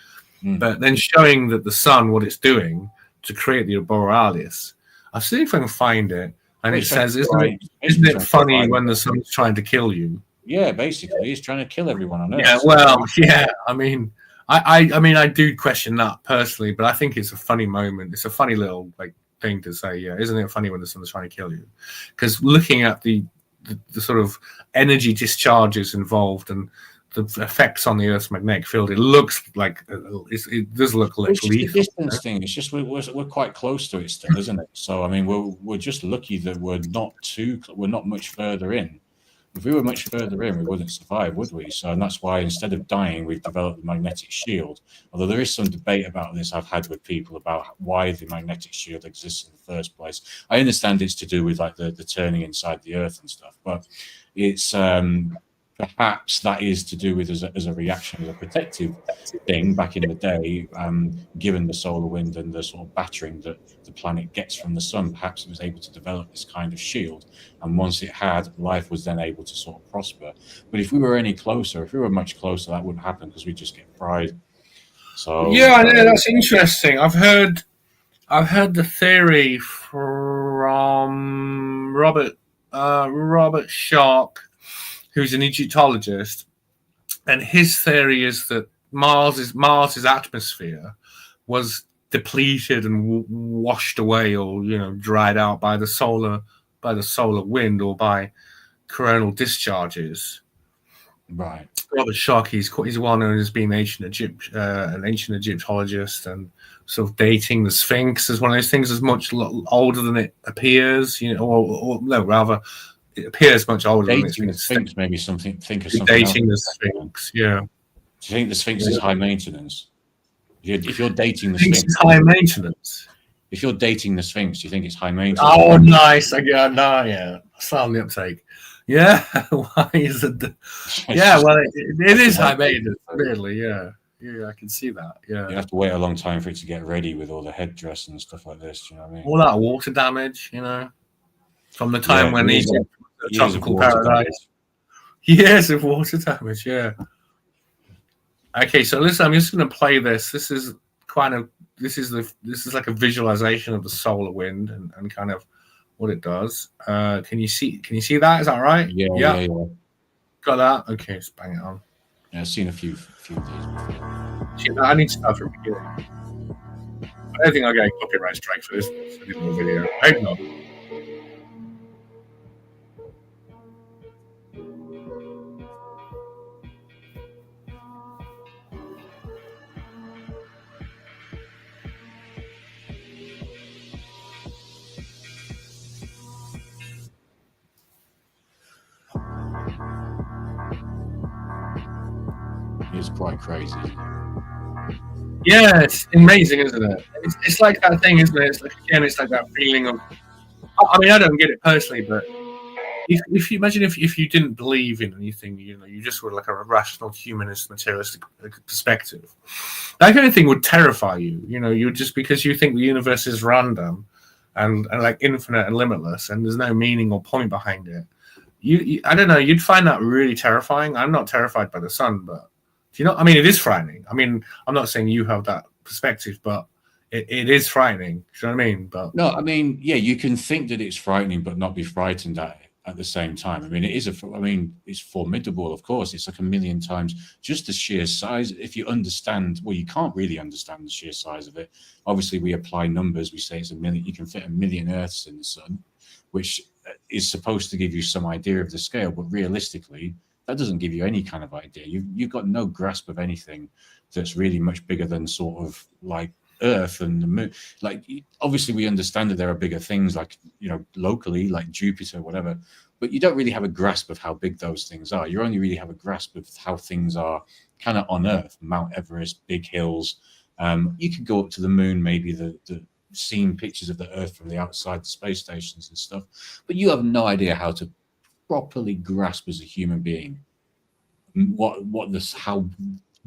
but then showing that the sun, what it's doing to create the borealis. I'll see if I can find it, and it says, "Isn't it funny when the sun's trying to kill you?" Yeah, basically, he's trying to kill everyone on Earth. Yeah, well, yeah. I mean, I do question that personally, but I think it's a funny moment. It's a funny little like thing to say. Yeah, isn't it funny when the sun's trying to kill you? Because looking at the sort of energy discharges involved and the effects on the Earth's magnetic field, it looks like it does look like lethal. It's the distance thing. It's just we're quite close to it still, isn't it? So I mean, we're just lucky that we're not much further in. If we were much further in, we wouldn't survive, would we? So, and that's why instead of dying, we've developed the magnetic shield. Although there is some debate about this I've had with people about why the magnetic shield exists in the first place. I understand it's to do with like the turning inside the Earth and stuff, but it's perhaps that is to do with as a reaction, as a protective thing back in the day, given the solar wind and the sort of battering that the planet gets from the sun. Perhaps it was able to develop this kind of shield, and once it had, life was then able to sort of prosper. But if we were any closer, if we were much closer, that wouldn't happen because we'd just get fried. So yeah, that's interesting. I've heard the theory from Robert Shark, who's an Egyptologist, and his theory is that Mars's atmosphere was depleted and washed away, or dried out by the solar wind or by coronal discharges. Right. Robert Shark, he's well known as being an ancient Egyptologist, and sort of dating the Sphinx as one of those things is much older than it appears. Or no, rather. It appears much older dating than the Sphinx. Maybe something. Think of something. Dating else. The Sphinx, yeah. Do you think the Sphinx is high maintenance? If you're dating the Sphinx, Sphinx, is high maintenance. If you're dating the Sphinx, do you think it's high maintenance? Oh, nice! Yeah, slap on the uptake. Yeah, why is it? Yeah, well, it is high maintenance, really. Yeah, I can see that. Yeah, you have to wait a long time for it to get ready with all the headdress and stuff like this. Do you know what I mean? All that water damage, from the time when Egypt. Tropical paradise. Years of water damage, yeah. Okay, so listen, I'm just going to play this. This is like a visualization of the solar wind and kind of what it does. Can you see that? Is that right? Yeah. Got that? Okay, let's bang it on. Yeah, I've seen a few of these before. I need to start from the beginning. I don't think I'll get a copyright strike for this video. I hope not. It's quite crazy. Yeah, it's amazing, isn't it? It's like that thing, isn't it? It's like that feeling of. I mean, I don't get it personally, but if you imagine if you didn't believe in anything, you just were like a rational, humanist, materialistic perspective, that kind of thing would terrify you. You just because you think the universe is random and like infinite and limitless, and there's no meaning or point behind it. I don't know. You'd find that really terrifying. I'm not terrified by the sun, but you know? I mean, it is frightening. I mean, I'm not saying you have that perspective, but it is frightening. Do you know what I mean? But No, I mean, yeah, you can think that it's frightening, but not be frightened at the same time. I mean, it's formidable, of course. It's like a million times just the sheer size. If you understand, well, you can't really understand the sheer size of it. Obviously, we apply numbers. We say it's a million. You can fit a million Earths in the sun, which is supposed to give you some idea of the scale, but realistically, that doesn't give you any kind of idea. You've got no grasp of anything that's really much bigger than sort of like Earth and the moon. Like, obviously we understand that there are bigger things, like, you know, locally, like Jupiter, whatever, but you don't really have a grasp of how big those things are. You only really have a grasp of how things are kind of on Earth. Mount Everest, big hills. You could go up to the moon, maybe the seeing pictures of the Earth from the outside, the space stations and stuff, but you have no idea how to properly grasp as a human being how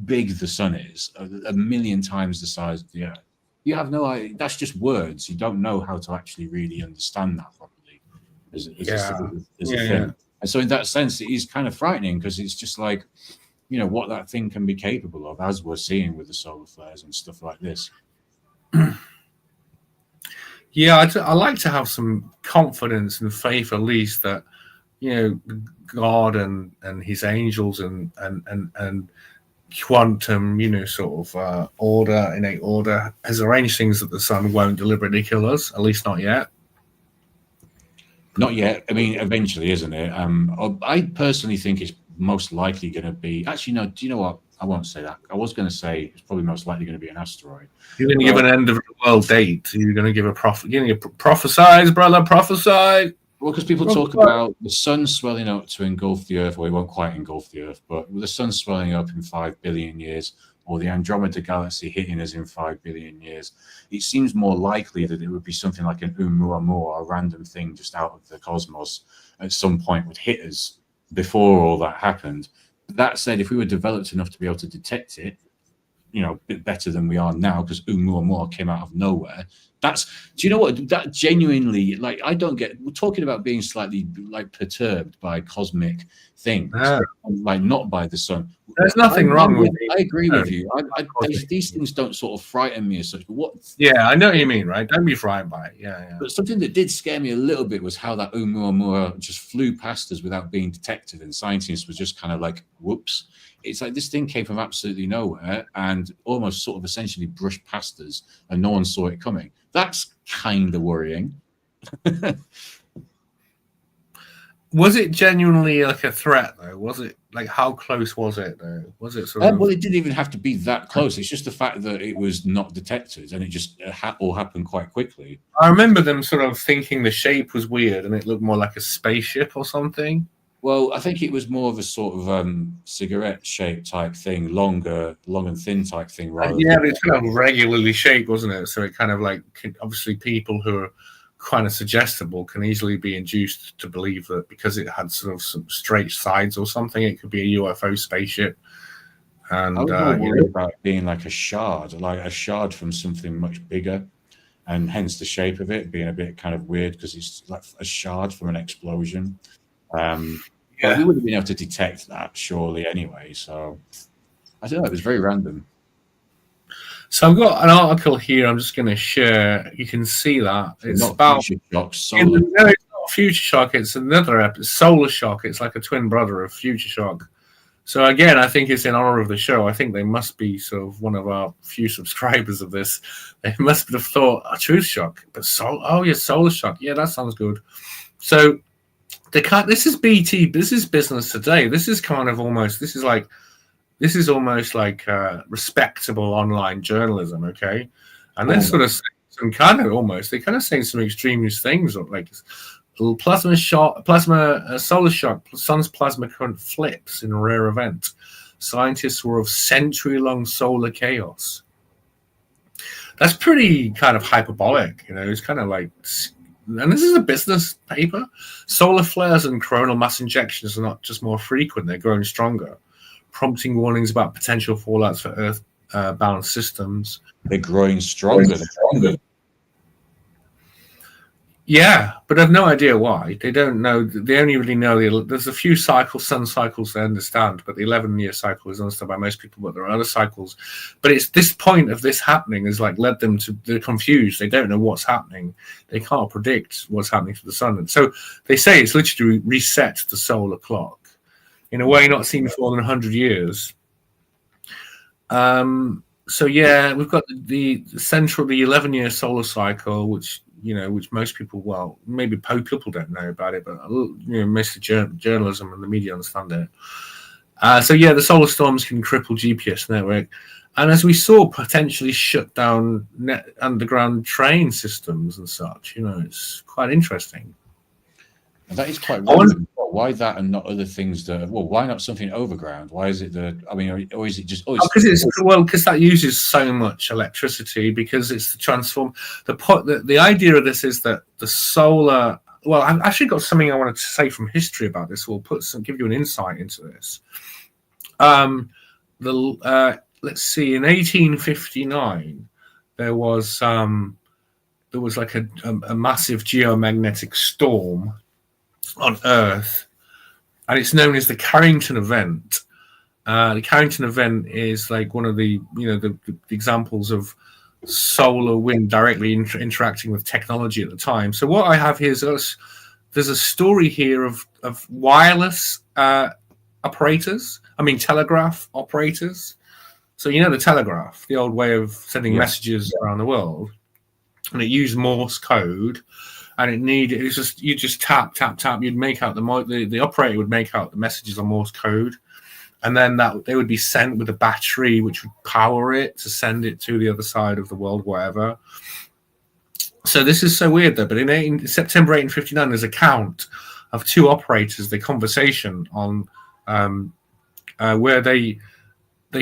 big the sun is, a million times the size of the Earth. You have no idea. That's just words. You don't know how to actually really understand that properly as a thing. And so in that sense, it is kind of frightening, because it's just like, you know, what that thing can be capable of, as we're seeing with the solar flares and stuff like this. Yeah, I like to have some confidence and faith, at least, that, you know, God and his angels and quantum, you know, sort of innate order has arranged things that the sun won't deliberately kill us, at least not yet. Not yet. I mean, eventually, isn't it? I personally think it's most likely going to be. Actually, no. Do you know what? I won't say that. I was going to say it's probably most likely going to be an asteroid. You're going to give an end of the world date. You're going to give a prophesize, brother, prophesy. Well, because people talk about the sun swelling up to engulf the Earth. Well, it won't quite engulf the Earth, but with the sun swelling up in 5 billion years, or the Andromeda Galaxy hitting us in 5 billion years, it seems more likely that it would be something like an Oumuamua, a random thing just out of the cosmos, at some point would hit us before all that happened. That said, if we were developed enough to be able to detect it, you know, a bit better than we are now, because Oumuamua came out of nowhere. Do you know what? That genuinely, like, I don't get. We're talking about being slightly like perturbed by cosmic things, like not by the sun. There's nothing wrong with it. I agree with you. These things don't sort of frighten me as such. But what? Yeah, I know what you mean, right? Don't be frightened by it. Yeah. But something that did scare me a little bit was how that Oumuamua just flew past us without being detected, and scientists were just kind of like, "Whoops." It's like this thing came from absolutely nowhere and almost sort of essentially brushed past us, and no one saw it coming. That's kind of worrying. Was it genuinely like a threat, though? Was it like, how close was it, though? Was it sort of... Well, it didn't even have to be that close. It's just the fact that it was not detected, and it just all happened quite quickly. I remember them sort of thinking the shape was weird and it looked more like a spaceship or something. Well, I think it was more of a sort of cigarette-shaped type thing, long and thin type thing. Yeah, it's kind of regularly shaped, wasn't it? So it kind of like, obviously people who are kind of suggestible can easily be induced to believe that because it had sort of some straight sides or something, it could be a UFO spaceship. And I was more worried about being like a shard from something much bigger, and hence the shape of it being a bit kind of weird, because it's like a shard from an explosion. But we would have been able to detect that surely anyway. So I don't know. It was very random. So I've got an article here. I'm just going to share. You can see that it's not about Future Shock. No, it's not Future Shock. It's another episode. Solar Shock. It's like a twin brother of Future Shock. So again, I think it's in honor of the show. I think they must be sort of one of our few subscribers of this. They must have thought, Truth Shock, but Solar Shock. Yeah, that sounds good. So this is BT. This is Business Today. This is kind of almost. This is almost like respectable online journalism. Okay, and they're sort of some kind of almost. They're kind of saying some extremist things, like solar shock. Sun's plasma current flips in a rare event. Scientists were of century-long solar chaos. That's pretty kind of hyperbolic. You know, it's kind of like. And this is a business paper. Solar flares and coronal mass injections are not just more frequent, they're growing stronger, prompting warnings about potential fallouts for Earth-bound systems. They're growing stronger. Yeah, but I've no idea why. They don't know. They only really know there's a few sun cycles they understand, but the 11-year cycle is understood by most people. But there are other cycles. But it's this point of this happening has like led them to they're confused. They don't know what's happening. They can't predict what's happening to the sun. And so they say it's literally reset the solar clock in a way not seen before in 100 years. So yeah, we've got the 11-year solar cycle, which most people, well, maybe people don't know about it, but most of journalism and the media understand it. So yeah, the solar storms can cripple GPS network, and as we saw, potentially shut down underground train systems and such. It's quite interesting. And that is quite relevant. Why that and not other things that? Well, why not something overground? Why is it that? I mean, or is it just? Because that uses so much electricity. Because it's the transform. The idea of this is that the solar. Well, I've actually got something I wanted to say from history about this. We'll give you an insight into this. Let's see. In 1859, there was like a massive geomagnetic storm on Earth, and it's known as the Carrington event. The Carrington event is like one of the the examples of solar wind directly interacting with technology at the time. So what I have here is there's a story here of wireless operators. I mean telegraph operators. So the telegraph, the old way of sending messages around the world, and it used Morse code. And you just tap. You'd make out the operator would make out the messages on Morse code, and then they would be sent with a battery which would power it to send it to the other side of the world, wherever. So this is so weird though. But in September 1859, there's a count of two operators, the conversation on where they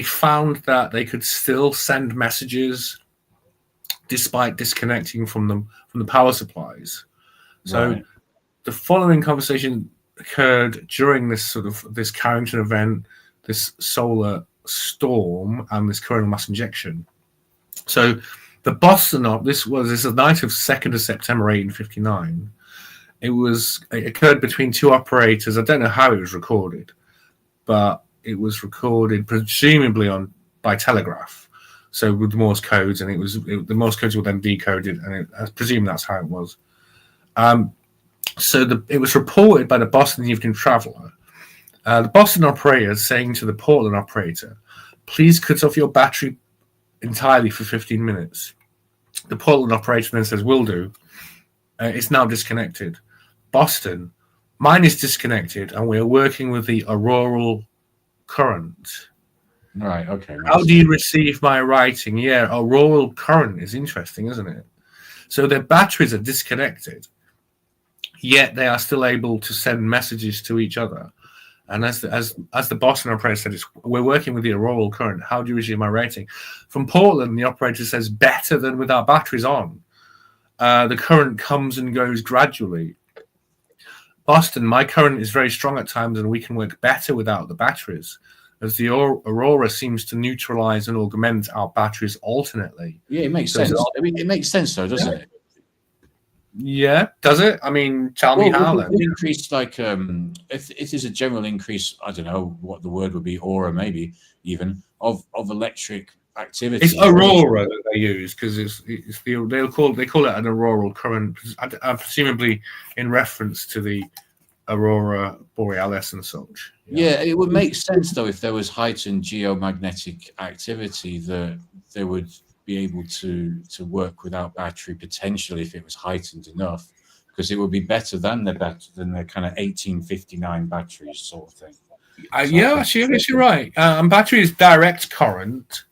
found that they could still send messages despite disconnecting from the power supplies. So the following conversation occurred during this Carrington event, this solar storm, and this coronal mass injection. So the Boston, this is the night of 2nd of September 1859. It occurred between two operators. I don't know how it was recorded, but it was recorded presumably by telegraph. So with Morse codes, and the Morse codes were then decoded, and I presume that's how it was. So it was reported by the Boston Evening Traveler. The Boston operator is saying to the Portland operator, "Please cut off your battery entirely for 15 minutes." The Portland operator then says, "Will do." It's now disconnected. Boston, "Mine is disconnected, and we are working with the auroral current." Right, okay. How do you receive my writing? Yeah, auroral current is interesting, isn't it? So their batteries are disconnected, yet they are still able to send messages to each other. And as the Boston operator said, we're working with the auroral current. How do you receive my rating? From Portland, the operator says, better than with our batteries on. The current comes and goes gradually. Boston, my current is very strong at times, and we can work better without the batteries, as the aurora seems to neutralize and augment our batteries alternately. Yeah, it makes sense. I mean, it makes sense, though, doesn't it? Yeah, does it? I mean, tell me how then. Increase, like, if it is a general increase, I don't know what the word would be, aura maybe even of electric activity. It's aurora that they use because they call it an auroral current, presumably in reference to the aurora borealis and such. Yeah, it would make sense though if there was heightened geomagnetic activity that they would be able to work without battery potentially if it was heightened enough, because it would be better than the kind of 1859 batteries sort of thing. Yeah, actually, I guess you're right. Battery is direct current,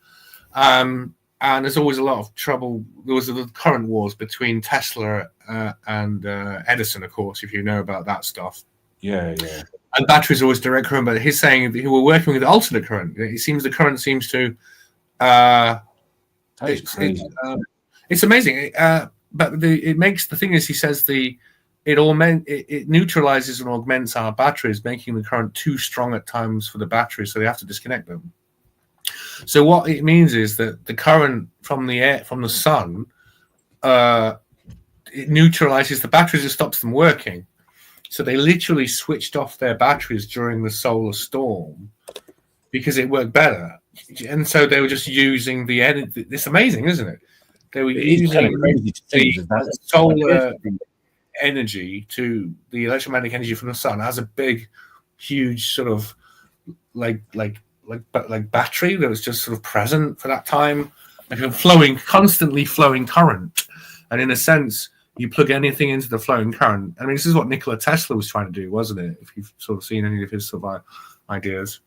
and there's always a lot of trouble. There was the current wars between Tesla and Edison, of course, if you know about that stuff. Yeah. And batteries are always direct current, but he's saying that we're working with alternate current. It seems the current seems to. It's amazing, but it makes the thing is he says it neutralizes and augments our batteries, making the current too strong at times for the batteries, so they have to disconnect them. So what it means is that the current from the sun it neutralizes the batteries. It stops them working. So they literally switched off their batteries during the solar storm because it worked better. And so they were just using the energy. It's amazing, isn't it? They were using the solar energy to the electromagnetic energy from the sun as a big, huge sort of like battery that was just sort of present for that time, like a constantly flowing current. And in a sense, you plug anything into the flowing current. I mean, this is what Nikola Tesla was trying to do, wasn't it? If you've sort of seen any of his sort of ideas.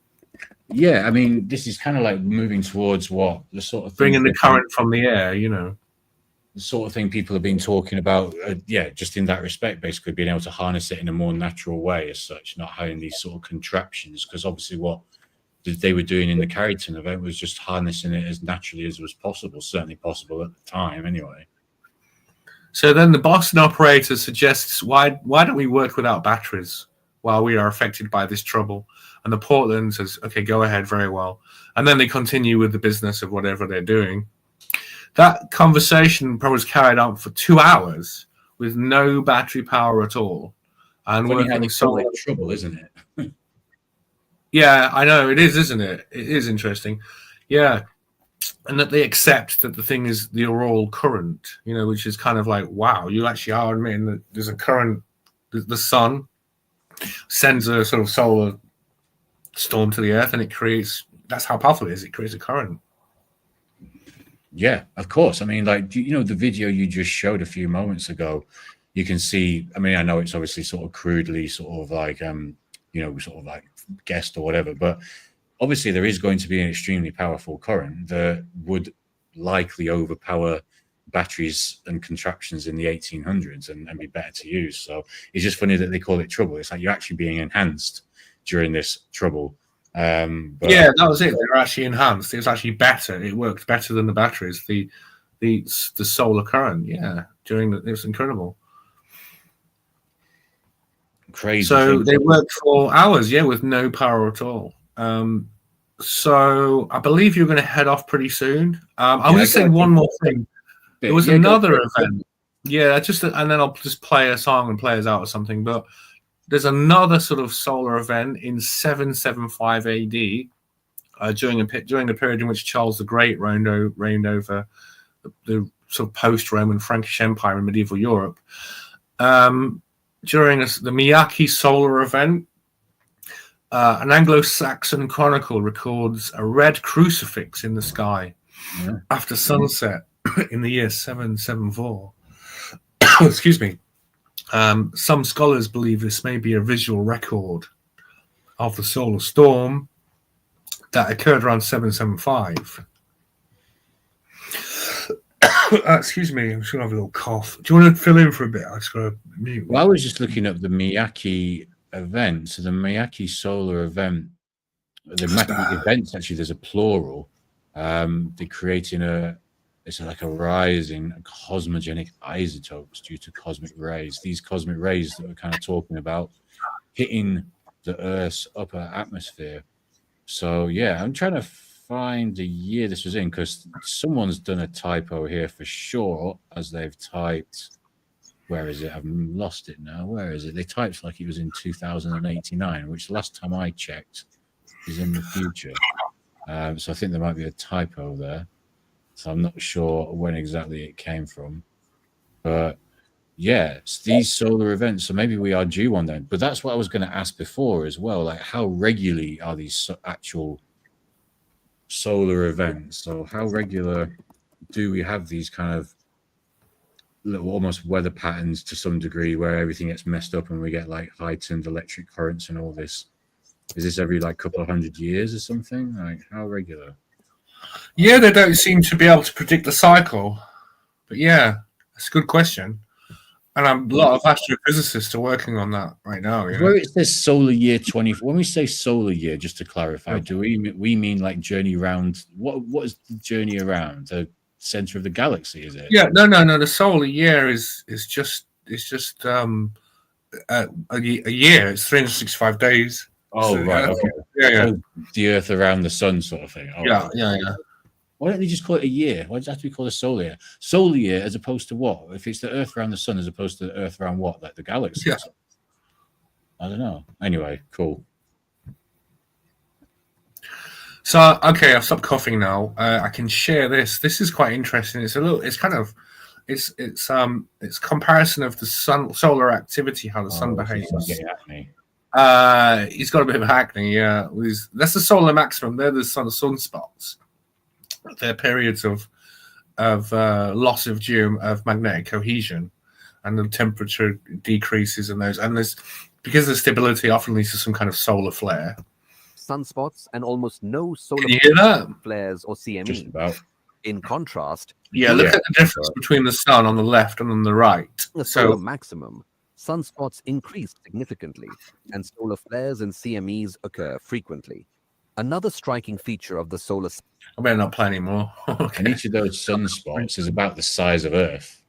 Yeah, I mean, this is kind of like moving towards what the sort of bringing the current from the air, the sort of thing people have been talking about. Just in that respect, basically being able to harness it in a more natural way, as such, not having these sort of contraptions. Because obviously, what they were doing in the Carrington event was just harnessing it as naturally as was possible, certainly possible at the time, anyway. So then the Boston operator suggests, why don't we work without batteries while we are affected by this trouble? And the Portland says, okay, go ahead, very well. And then they continue with the business of whatever they're doing. That conversation probably was carried out for 2 hours with no battery power at all. And working solar trouble, isn't it? Yeah, I know, it is, isn't it? It is interesting. Yeah. And that they accept that the thing is the Auroral current, which is kind of like, wow, you actually are admitting that there's a current, the sun sends a sort of solar storm to the earth, and that's how powerful it is. It creates a current. Yeah, of course. I mean, like, the video you just showed a few moments ago, you can see, I mean, I know it's obviously sort of crudely sort of like, sort of like guessed or whatever, but obviously there is going to be an extremely powerful current that would likely overpower batteries and contraptions in the 1800s and be better to use. So it's just funny that they call it trouble. It's like you're actually being enhanced during this trouble. Yeah, that was it. They were actually enhanced. It was actually better. It worked better than the batteries. The solar current. Yeah, it was incredible. Crazy. So they worked for hours. Yeah, with no power at all. So I believe you're going to head off pretty soon. I was just saying one more thing. There was another event. Yeah, and then I'll just play a song and play us out or something. But there's another sort of solar event in 775 AD during a period in which Charles the Great reigned over the sort of post-Roman Frankish Empire in medieval Europe. During the Miyake solar event, an Anglo-Saxon chronicle records a red crucifix in the sky after sunset in the year 774. Excuse me. Some scholars believe this may be a visual record of the solar storm that occurred around 775. Excuse me, I'm just going to have a little cough. Do you want to fill in for a bit? I just got to mute. Well, I was just looking up the Miyake event. So the Miyake solar event, the Miyake events, actually, there's a plural. They're creating it's like a rise in cosmogenic isotopes due to cosmic rays. These cosmic rays that we're kind of talking about hitting the Earth's upper atmosphere. So, yeah, I'm trying to find the year this was in because someone's done a typo here for sure as they've typed. Where is it? I've lost it now. Where is it? They typed like it was in 2089, which last time I checked is in the future. So I think there might be a typo there. So I'm not sure when exactly it came from. But yeah, it's these solar events. So maybe we are due one then. But that's what I was going to ask before as well. Like, how regularly are these actual solar events? So how regular do we have these kind of little almost weather patterns to some degree where everything gets messed up and we get like heightened electric currents and all this? Is this every like couple of 100 years or something? Like, how regular? Yeah, they don't seem to be able to predict the cycle. But yeah, that's a good question. And a lot of astrophysicists are working on that right now. Where it says solar year 24, when we say solar year, just to clarify, do we mean like journey around? What is the journey around? The center of the galaxy, is it? Yeah, no. The solar year is just a year. It's 365 days. Oh, so, right. Okay. Yeah. So the Earth around the sun, sort of thing. Oh, yeah. Why don't they just call it a year? Why does it have to be called a solar year? Solar year as opposed to what? If it's the Earth around the sun as opposed to the Earth around what? Like the galaxy? Yeah. I don't know. Anyway, cool. So okay, I've stopped coughing now. I can share this. This is quite interesting. It's a little. It's kind of. It's comparison of the solar activity, how the sun behaves. He's got a bit of acne. Yeah, that's the solar maximum. They're the sunspots. They're periods of loss of magnetic cohesion, and the temperature decreases in those. And there's because the stability often leads to some kind of solar flare. Sunspots and almost no solar Can you hear that? flares or CME. Just about. In contrast, Yeah, look at the difference between the sun on the left and on the right. the solar So maximum, sunspots increase significantly, and solar flares and CMEs occur frequently. Another striking feature of the solar I better not play anymore. And Okay. each of those sunspots is about the size of Earth.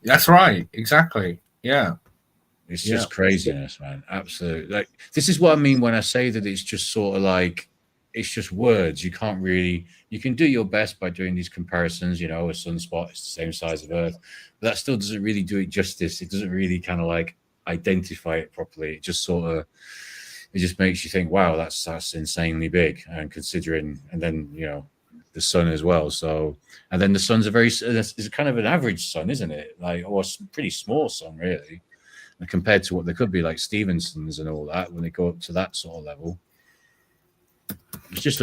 That's right. Exactly. Yeah. It's just craziness, man. Absolutely. Like, this is what I mean when I say that it's just sort of like, it's just words. You can't really, you can do your best by doing these comparisons, a sunspot is the same size of Earth, but that still doesn't really do it justice. It doesn't really kind of like identify it properly. It just sort of, it just makes you think, wow, that's insanely big. And considering, and then, the sun as well. So, and then the sun's it's kind of an average sun, isn't it? Like, or a pretty small sun, really, and compared to what they could be like Stephenson's and all that when they go up to that sort of level. It's just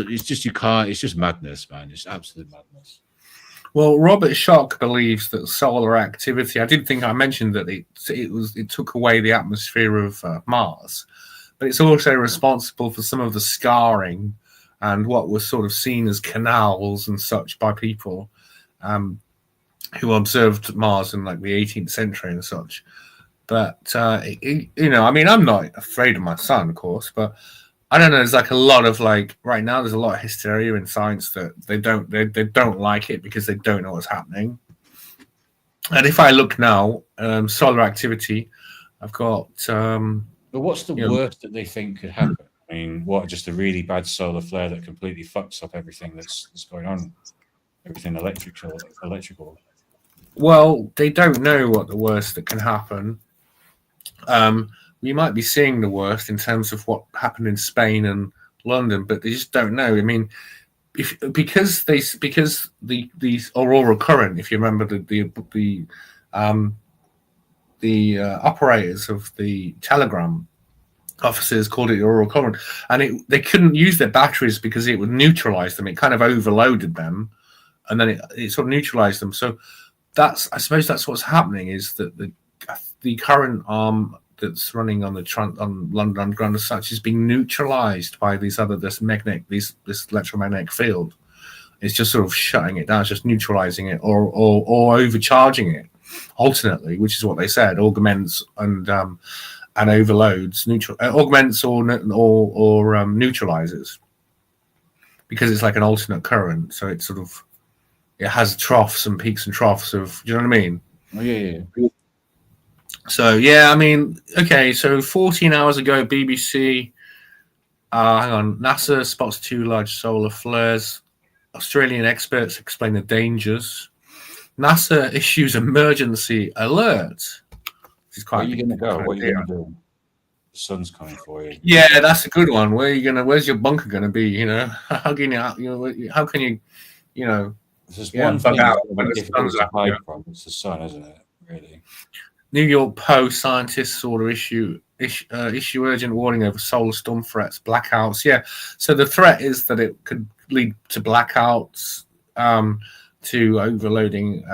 madness, man. It's absolute madness. Well, Robert Schoch believes that solar activity. I did think I mentioned that it took away the atmosphere of Mars, but it's also responsible for some of the scarring and what was sort of seen as canals and such by people who observed Mars in like the 18th century and such. But I mean, I'm not afraid of my sun, of course, but I don't know. There's like a lot of right now. There's a lot of hysteria in science that they don't like it because they don't know what's happening. And if I look now, solar activity, I've got. But what's the worst that they think could happen? I mean, what, just a really bad solar flare that completely fucks up everything that's going on, everything electrical. Well, they don't know what the worst that can happen. We might be seeing the worst in terms of what happened in Spain and London, but they just don't know. I mean, because these aurora current, if you remember the operators of the telegram officers called it aurora current, and they couldn't use their batteries because it would neutralize them. It kind of overloaded them, and then it sort of neutralized them. So I suppose that's what's happening, is that the current arm that's running on on London Underground as such is being neutralized by this electromagnetic field. It's just sort of shutting it down, it's just neutralizing it or overcharging it alternately, which is what they said. Augments and overloads, augments or neutralizes, because it's like an alternate current. So it's sort of, it has troughs and peaks and troughs of, you know what I mean? Oh, yeah. So, yeah, I mean, okay, so 14 hours ago, BBC, NASA spots 2 large solar flares. Australian experts explain the dangers. NASA issues emergency alert. This is quite. Where are you going to go? What are you going to do? The sun's coming for you. Yeah, that's a good one. Where's your bunker going to be? How can you, There's Yeah, one thing bug out that's when the difficult sun's to out, hide yeah. from. It's the sun, isn't it? Really. New York Post scientists order issue urgent warning over solar storm threats, blackouts. Yeah, so the threat is that it could lead to blackouts, to overloading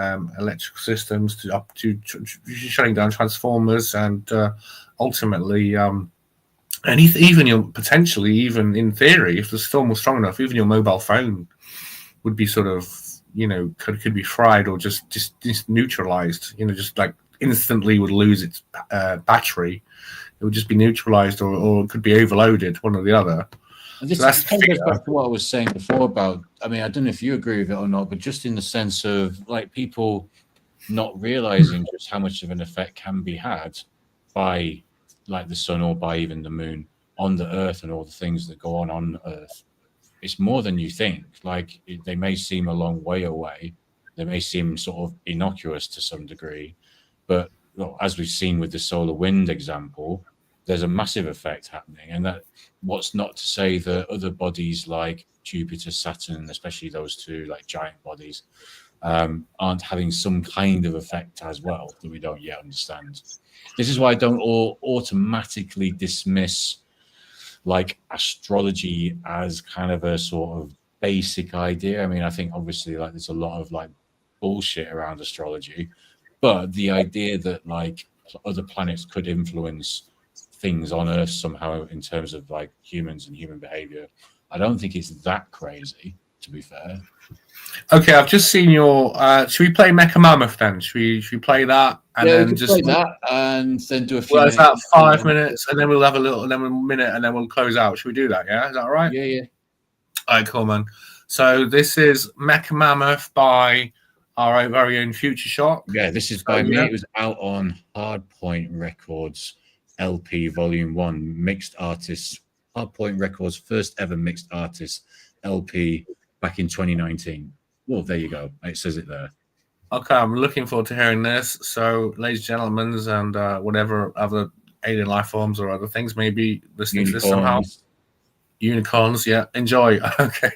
electrical systems, to shutting down transformers, and ultimately, and even potentially, even in theory, if the storm was strong enough, even your mobile phone would be sort of, could be fried or just neutralized. Just like instantly would lose its battery. It would just be neutralized, or it could be overloaded, one or the other. And this So that's kind of goes the back to what I was saying before about, I mean, I don't know if you agree with it or not, but just in the sense of like people not realizing just how much of an effect can be had by like the sun or by even the moon on the earth and all the things that go on Earth. it's more than you think. Like they may seem a long way away, they may seem sort of innocuous to some degree, but as we've seen with the solar wind example, there's a massive effect happening. And that what's not to say that other bodies like Jupiter, Saturn, especially those two like giant bodies, aren't having some kind of effect as well that we don't yet understand. This is why I don't automatically dismiss like astrology as kind of a sort of basic idea. I mean, I think obviously like there's a lot of like bullshit around astrology, but the idea that like other planets could influence things on Earth somehow in terms of like humans and human behavior, I don't think it's that crazy, to be fair. Okay, I've just seen your. Should we play Mecha Mammoth then? Should we play that and Yeah, we then can just play that and then do a few. Well, it's minutes. about 5 minutes, and then we'll have a little, and then a minute, and then we'll close out. Should we do that? Yeah, is that all right? Yeah. All right, cool, man. So this is Mecha Mammoth by our very own Future Shock. Yeah, this is by me. It was out on Hardpoint Records LP Volume 1, mixed artists. Hardpoint Records' first ever mixed artist LP back in 2019. Well, there you go. It says it there. Okay, I'm looking forward to hearing this. So, ladies and gentlemen, and whatever other alien life forms or other things may be listening to this somehow. Unicorns, yeah. Enjoy. Okay.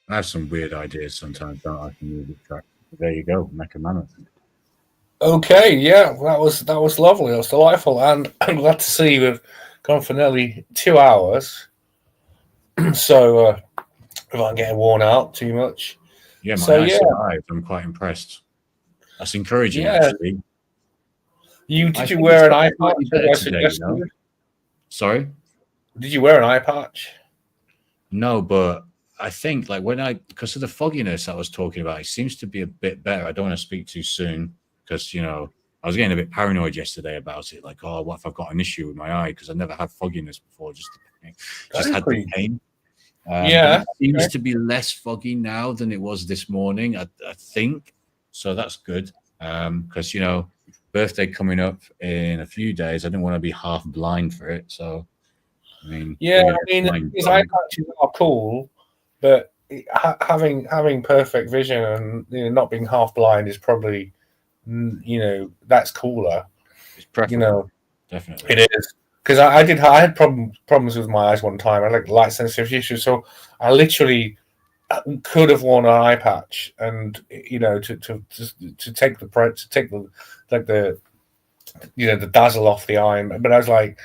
I have some weird ideas sometimes, don't I? From music track. There you go, Mecha Mammoth. Okay, yeah, that was lovely. That was delightful, and I'm glad to see we've gone for nearly 2 hours. So we aren't getting worn out too much. Yeah, my So, eyes yeah. survived. I'm quite impressed. That's encouraging, Yeah. actually. Did I you think wear it's an eye slightly patch? better as I today, you suggested? know? Sorry? Did you wear an eye patch? No, but I think like because of the fogginess I was talking about, it seems to be a bit better. I don't want to speak too soon because, I was getting a bit paranoid yesterday about it. Like, oh, what if I've got an issue with my eye? Because I never had fogginess before, just had the pain. Yeah. But it seems to be less foggy now than it was this morning, I think. So that's good. Because, birthday coming up in a few days, I didn't want to be half blind for it. So, I mean, these eye patches are cool, but having perfect vision and not being half blind is probably, that's cooler. it's preferable. Definitely. It is. Because I had problems with my eyes one time. I had like light sensitivity issues, so I literally could have worn an eye patch, and to take the the dazzle off the eye. But I was like,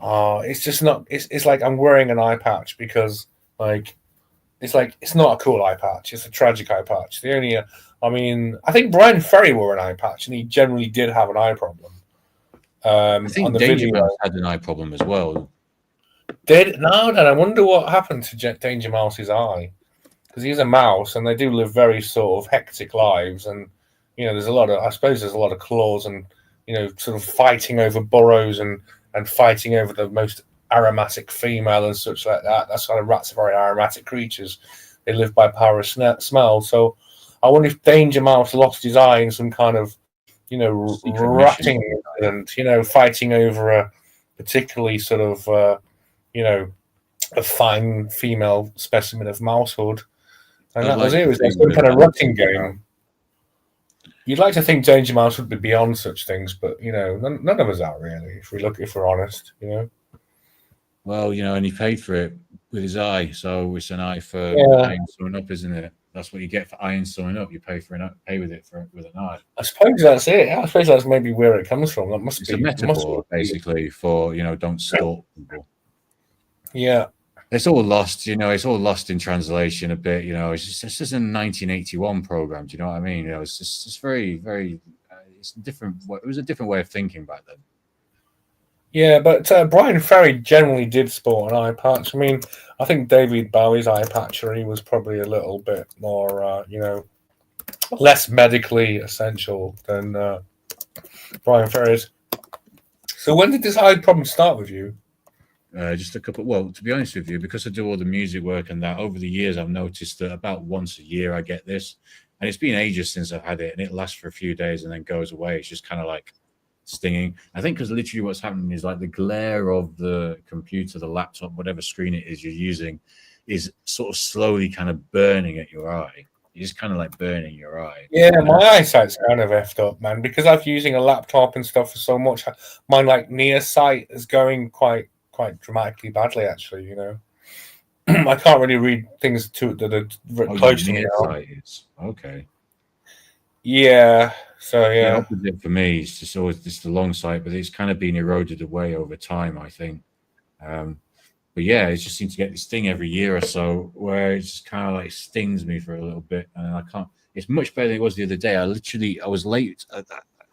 oh, it's just not. It's like I'm wearing an eye patch because it's not a cool eye patch. It's a tragic eye patch. I think Brian Ferry wore an eye patch, and he generally did have an eye problem. I think on the Danger video. Mouse had an eye problem as well. Then I wonder what happened to Danger Mouse's eye, because he's a mouse and they do live very sort of hectic lives, and there's a lot of claws and sort of fighting over burrows and fighting over the most aromatic female and such like that. That's kind of rats are very aromatic creatures. They live by power of smell. So I wonder if Danger Mouse lost his eye in some kind of ratting and fighting over a particularly sort of a fine female specimen of mousehood, and that was it. It was like some kind of rutting game. You'd like to think Danger Mouse would be beyond such things, but none of us are really. If we're honest, Well, and he paid for it with his eye, so it's an eye for eyeing someone up, isn't it? That's what you get for eyeing someone up. You pay with an eye. I suppose that's it. I suppose that's maybe where it comes from. It's a metaphor, basically, for don't stalk people. Yeah, it's all lost. It's all lost in translation a bit. It's just a 1981 program. Do you know what I mean? It's just very, very. It's different. It was a different way of thinking back then. Yeah, but Brian Ferry generally did sport an eye patch. I mean, I think David Bowie's eye patchery was probably a little bit more, less medically essential than Brian Ferry's. So when did this eye problem start with you? Just a couple. Well, to be honest with you, because I do all the music work and that, over the years, I've noticed that about once a year I get this, and it's been ages since I've had it, and it lasts for a few days and then goes away. It's just kind of like stinging. I think because literally what's happening is like the glare of the computer, the laptop, whatever screen it is you're using, is sort of slowly kind of burning at your eye. It's just kind of like burning your eye. Yeah, my eyesight's kind of effed up, man, because I've using a laptop and stuff for so much. My near sight is going quite dramatically badly, actually. I can't really read things that are very close to me now. Okay. Yeah. So yeah. The opposite for me is just always the long sight, but it's kind of been eroded away over time, I think. But yeah, it just seems to get this thing every year or so where it just kind of like stings me for a little bit, and I can't. It's much better than it was the other day. I was late.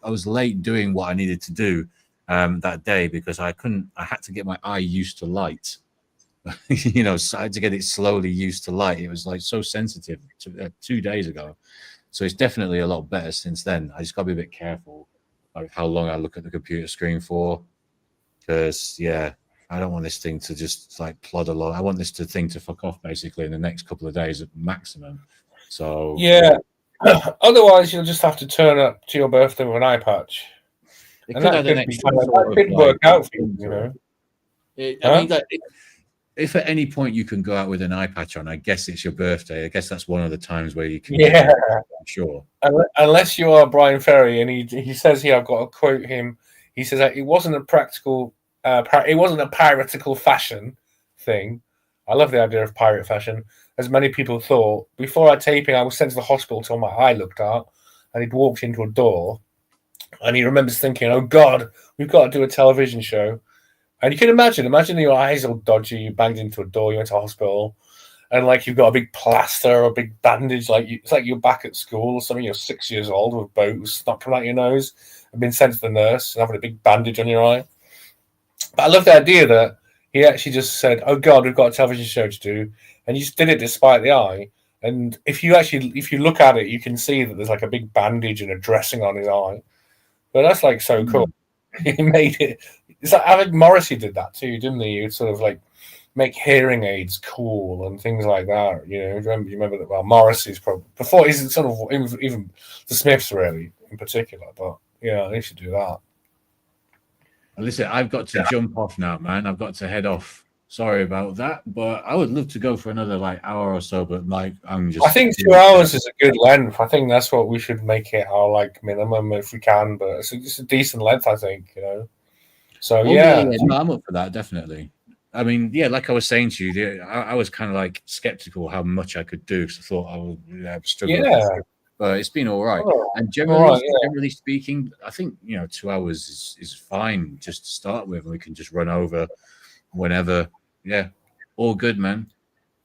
I was late doing what I needed to do that day because I had to get my eye used to light. So I had to get it slowly used to light. It was like so sensitive 2 days ago. So it's definitely a lot better since then. I just got to be a bit careful like how long I look at the computer screen for, because I don't want this thing to just like plod along. I want this thing to fuck off basically in the next couple of days at maximum. So yeah, otherwise you'll just have to turn up to your birthday with an eye patch. It and that could work out for you, I mean, if at any point you can go out with an eye patch on, I guess it's your birthday. I guess that's one of the times where you can. Yeah, I'm sure. Unless you are Brian Ferry, and he says here, I've got to quote him. He says that it wasn't a practical, it wasn't a piratical fashion thing. I love the idea of pirate fashion. As many people thought, before our taping, I was sent to the hospital till my eye looked out, and he'd walked into a door, and he remembers thinking, "Oh God, we've got to do a television show." And you can imagine your eyes all dodgy, you banged into a door, you went to hospital, and like you've got a big plaster or a big bandage, it's like you're back at school or something. You're 6 years old with a boat stuck coming out your nose, and been sent to the nurse and having a big bandage on your eye. But I love the idea that he actually just said, "Oh God, we've got a television show to do," and he just did it despite the eye. And if you look at it, you can see that there's like a big bandage and a dressing on his eye. But that's like so cool. He made it. It's like, I think Morrissey did that too, didn't he? You'd sort of like make hearing aids cool and things like that. You know, you remember that? Well, Morrissey's probably before he's sort of even the Smiths really in particular. But yeah, they should do that. Listen, I've got to jump off now, man. I've got to head off. Sorry about that, but I would love to go for another like hour or so. But like, I think 2 hours is a good length. I think that's what we should make it our like minimum if we can. But it's a decent length, I think. You know. So yeah, no, I'm up for that definitely. I mean, yeah, like I was saying to you, I was kind of like skeptical how much I could do because I thought I would struggle. Yeah. But it's been all right. Oh, And generally speaking, I think 2 hours is fine just to start with, and we can just run over whenever. Yeah, all good, man.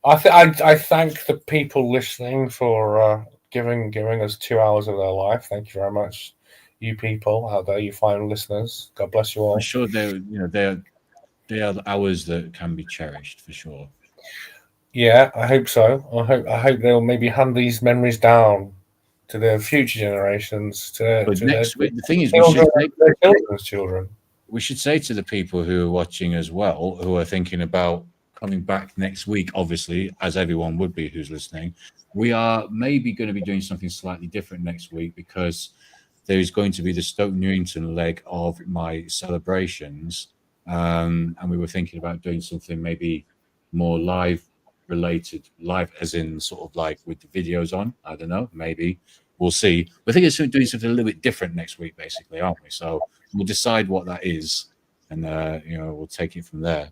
I thank the people listening for giving us 2 hours of their life. Thank you very much, you people out there, you fine listeners. God bless you all. I'm sure they are the hours that can be cherished for sure. Yeah, I hope so. I hope they'll maybe hand these memories down to their future generations. Next week, the thing is, their children's children. We should say to the people who are watching as well, who are thinking about coming back next week, obviously, as everyone would be who's listening, we are maybe going to be doing something slightly different next week because there is going to be the Stoke Newington leg of my celebrations. And we were thinking about doing something maybe more live related, live as in sort of like with the videos on. I don't know, maybe we'll see. We're thinking of doing something a little bit different next week, basically, aren't we? So we'll decide what that is, and we'll take it from there.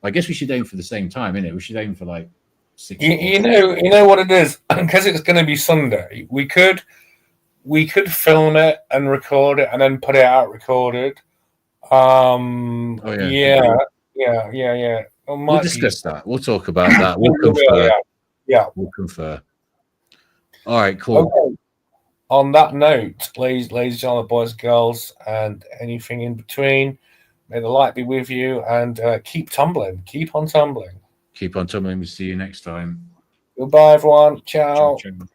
I guess we should aim for the same time, innit? We should aim for like 6. You know what it is, because it's going to be Sunday. We could film it and record it and then put it out recorded. Yeah. We'll discuss that. We'll talk about that. We'll confer. Yeah. We'll confer. All right, cool. Okay. On that note, ladies and gentlemen, boys and girls, and anything in between, may the light be with you, and keep tumbling. Keep on tumbling. Keep on tumbling. We'll see you next time. Goodbye, everyone. Ciao. Ciao.